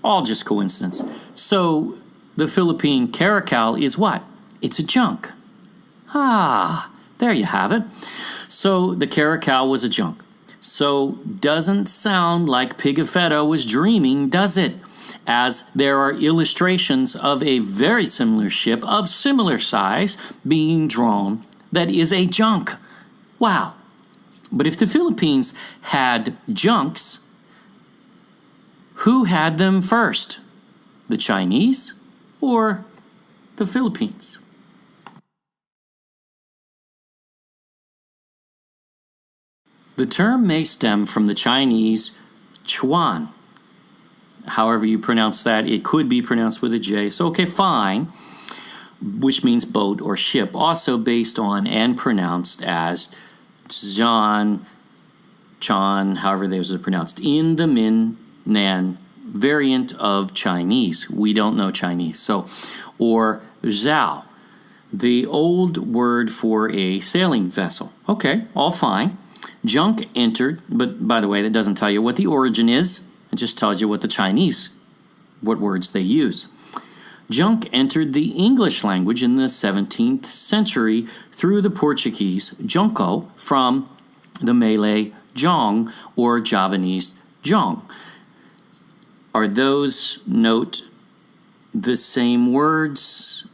Speaker 1: all just coincidence. So the Philippine Caracal is what? It's a junk. There you have it. So the Caracal was a junk. So doesn't sound like Pigafetta was dreaming, does it? As there are illustrations of a very similar ship of similar size being drawn that is a junk. Wow. But if the Philippines had junks, who had them first? The Chinese or the Philippines? The term may stem from the Chinese chuan. However you pronounce that, it could be pronounced with a J. So, okay, fine. Which means boat or ship, also based on and pronounced as Zhan, Chan, however those are pronounced, in the Min-Nan variant of Chinese. We don't know Chinese. So, or Zhao, the old word for a sailing vessel. Okay, all fine. Junk entered, but by the way, that doesn't tell you what the origin is. It just tells you what what words they use. Junk entered the English language in the 17th century through the Portuguese junco from the Malay jong or Javanese jong. Are those, note, the same words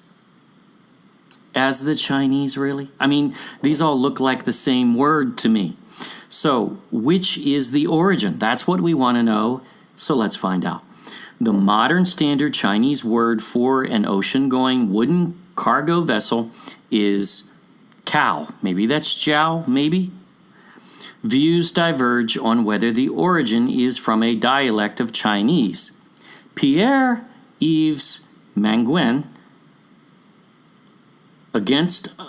Speaker 1: as the Chinese, really? I mean, these all look like the same word to me. So, which is the origin? That's what we want to know, so let's find out. The modern standard Chinese word for an ocean-going wooden cargo vessel is Cow. Maybe that's Jiao, maybe? Views diverge on whether the origin is from a dialect of Chinese. Pierre-Yves Manguin,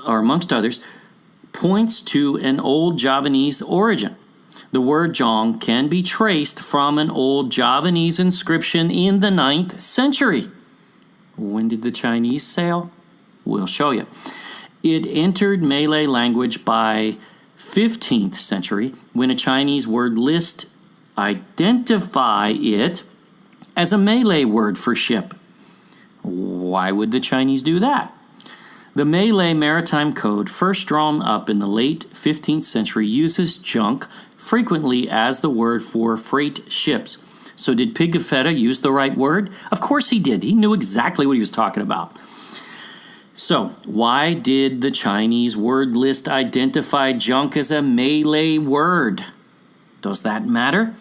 Speaker 1: amongst others, points to an old Javanese origin. The word Zhong can be traced from an old Javanese inscription in the 9th century. When did the Chinese sail? We'll show you. It entered Malay language by 15th century when a Chinese word list identify it as a Malay word for ship. Why would the Chinese do that? The Malay Maritime Code, first drawn up in the late 15th century, uses junk frequently as the word for freight ships. So did Pigafetta use the right word? Of course he did. He knew exactly what he was talking about. So why did the Chinese word list identify junk as a Malay word? Does that matter?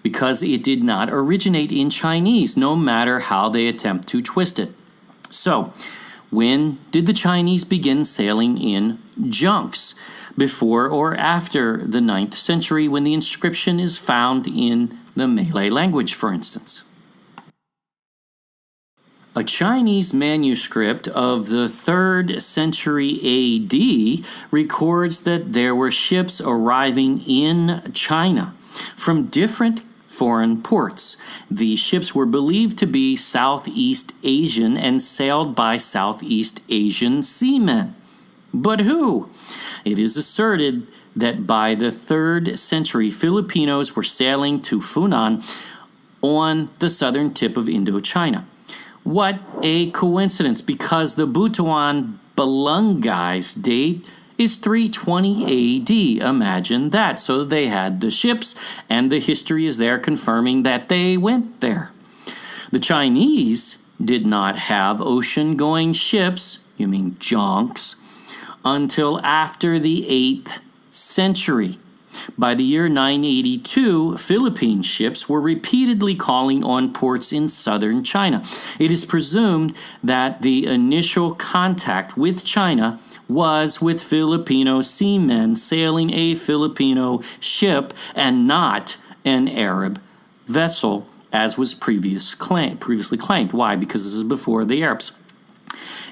Speaker 1: Because it did not originate in Chinese, no matter how they attempt to twist it. So, when did the Chinese begin sailing in junks? Before or after the 9th century, when the inscription is found in the Malay language, for instance? A Chinese manuscript of the 3rd century AD records that there were ships arriving in China from different foreign ports. These ships were believed to be Southeast Asian and sailed by Southeast Asian seamen. But who? It is asserted that by the 3rd century, Filipinos were sailing to Funan on the southern tip of Indochina. What a coincidence, because the Butuan Balangai's date is 320 AD. Imagine that. So they had the ships, and the history is there confirming that they went there. The Chinese did not have ocean-going ships, you mean junks, until after the 8th century. By the year 982, Philippine ships were repeatedly calling on ports in southern China. It is presumed that the initial contact with China was with Filipino seamen sailing a Filipino ship and not an Arab vessel, as was previously claimed. Why? Because this is before the Arabs.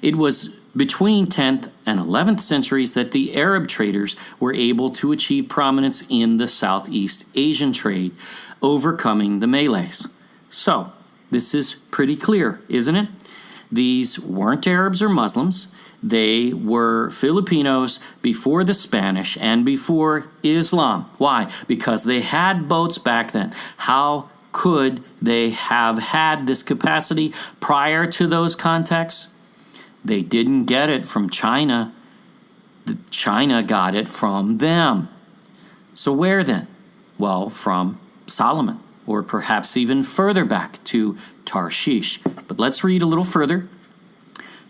Speaker 1: It was between 10th and 11th centuries that the Arab traders were able to achieve prominence in the Southeast Asian trade, overcoming the Malays. So, this is pretty clear, isn't it? These weren't Arabs or Muslims. They were Filipinos before the Spanish and before Islam. Why? Because they had boats back then. How could they have had this capacity prior to those contacts? They didn't get it from China. China got it from them. So where then? Well, from Solomon, or perhaps even further back to Tarshish. But let's read a little further.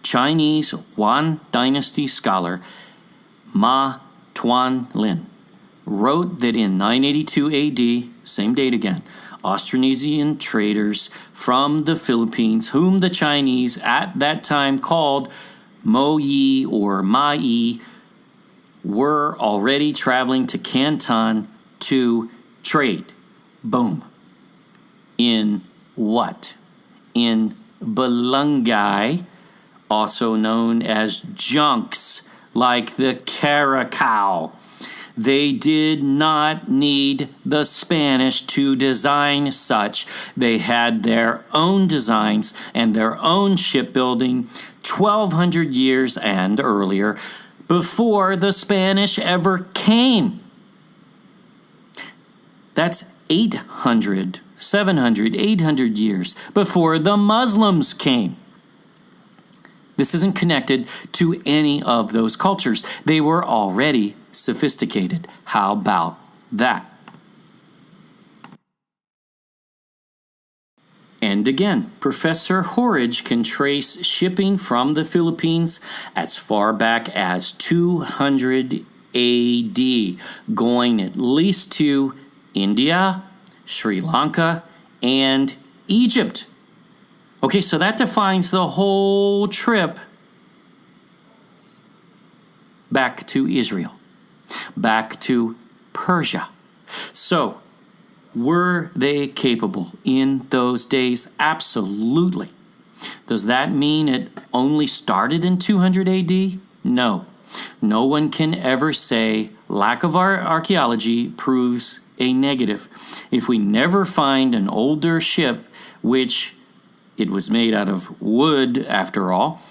Speaker 1: Chinese Yuan Dynasty scholar Ma Tuanlin wrote that in 982 AD, same date again, Austronesian traders from the Philippines, whom the Chinese at that time called Mo Yi or Ma Yi, were already traveling to Canton to trade. Boom. In what? In Balangay, also known as junks, like the Caracal. They did not need the Spanish to design such. They had their own designs and their own shipbuilding 1,200 years and earlier, before the Spanish ever came. That's 800, 700, 800 years before the Muslims came. This isn't connected to any of those cultures. They were already sophisticated. How about that? And again, Professor Horridge can trace shipping from the Philippines as far back as 200 AD, going at least to India, Sri Lanka, and Egypt. Okay, so that defines the whole trip back to Israel, back to Persia. So, were they capable in those days? Absolutely. Does that mean it only started in 200 AD? No. No one can ever say lack of our archaeology proves a negative. If we never find an older ship, which it was made out of wood after all,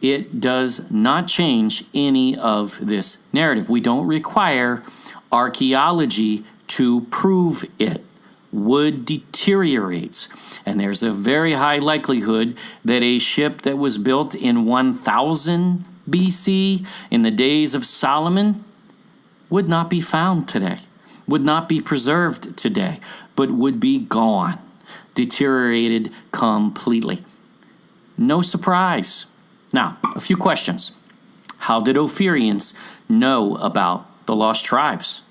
Speaker 1: it does not change any of this narrative. We don't require archaeology to prove it. Wood deteriorates, and there's a very high likelihood that a ship that was built in 1000 BC, in the days of Solomon, would not be found today, would not be preserved today, but would be gone, deteriorated completely. No surprise. Now, a few questions. How did Ophirians know about the lost tribes?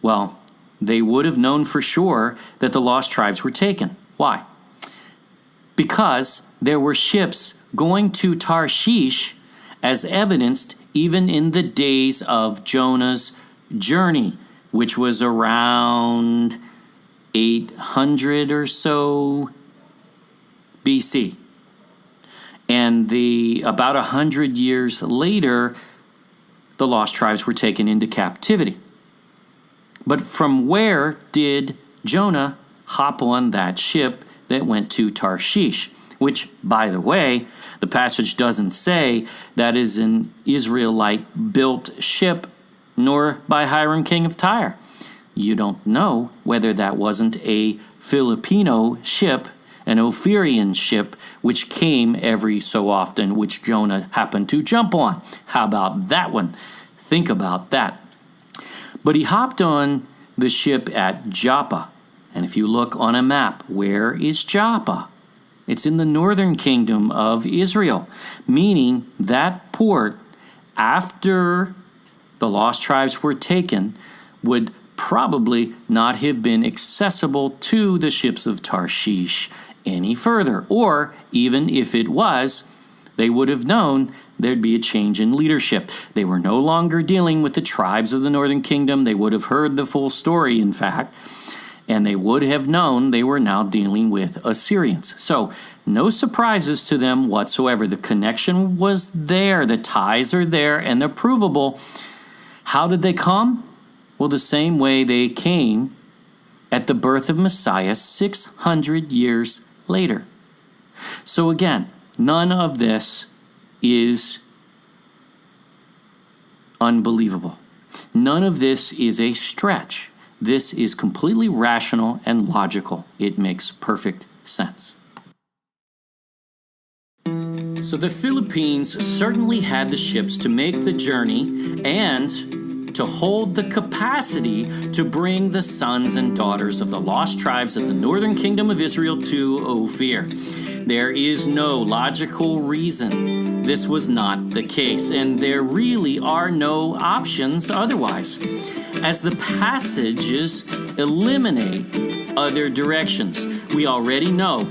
Speaker 1: Well, they would have known for sure that the lost tribes were taken. Why? Because there were ships going to Tarshish, as evidenced even in the days of Jonah's journey, which was around 800 or so BC. And about 100 years later, the lost tribes were taken into captivity. But from where did Jonah hop on that ship that went to Tarshish? Which, by the way, the passage doesn't say that is an Israelite-built ship, nor by Hiram, king of Tyre. You don't know whether that wasn't a Filipino ship, an Ophirian ship, which came every so often, which Jonah happened to jump on. How about that one? Think about that. But he hopped on the ship at Joppa. And if you look on a map, where is Joppa? It's in the northern kingdom of Israel, meaning that port, after the lost tribes were taken, would probably not have been accessible to the ships of Tarshish any further. Or even if it was, they would have known there'd be a change in leadership. They were no longer dealing with the tribes of the northern kingdom. They would have heard the full story, in fact, and they would have known they were now dealing with Assyrians. So no surprises to them whatsoever. The connection was there. The ties are there, and they're provable. How did they come? Well, the same way they came at the birth of Messiah 600 years later. So again, none of this is unbelievable. None of this is a stretch. This is completely rational and logical. It makes perfect sense. So the Philippines certainly had the ships to make the journey and to hold the capacity to bring the sons and daughters of the lost tribes of the northern kingdom of Israel to Ophir. There is no logical reason this was not the case, and there really are no options otherwise, as the passages eliminate other directions. We already know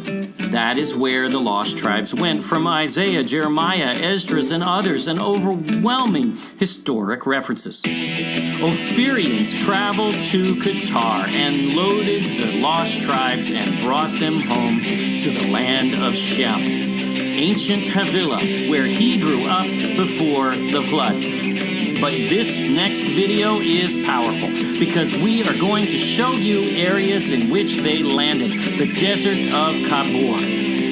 Speaker 1: that is where the lost tribes went from Isaiah, Jeremiah, Esdras, and others, and overwhelming historic references. Ophirians traveled to Qatar and loaded the lost tribes and brought them home to the land of Shem, ancient Havilah, where he grew up before the flood. But this next video is powerful because we are going to show you areas in which they landed. The desert of Kabul.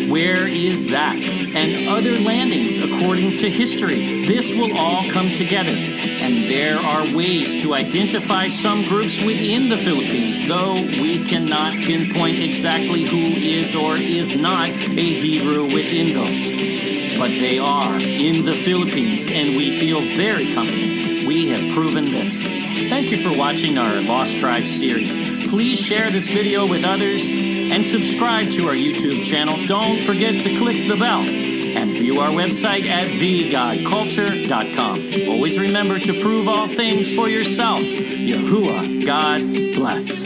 Speaker 1: Where is that? And other landings according to history. This will all come together. And there are ways to identify some groups within the Philippines, though we cannot pinpoint exactly who is or is not a Hebrew within those. But they are in the Philippines, and we feel very confident we have proven this. Thank you for watching our Lost Tribes series. Please share this video with others and subscribe to our YouTube channel. Don't forget to click the bell and view our website at thegodculture.com. Always remember to prove all things for yourself. Yahuwah, God bless.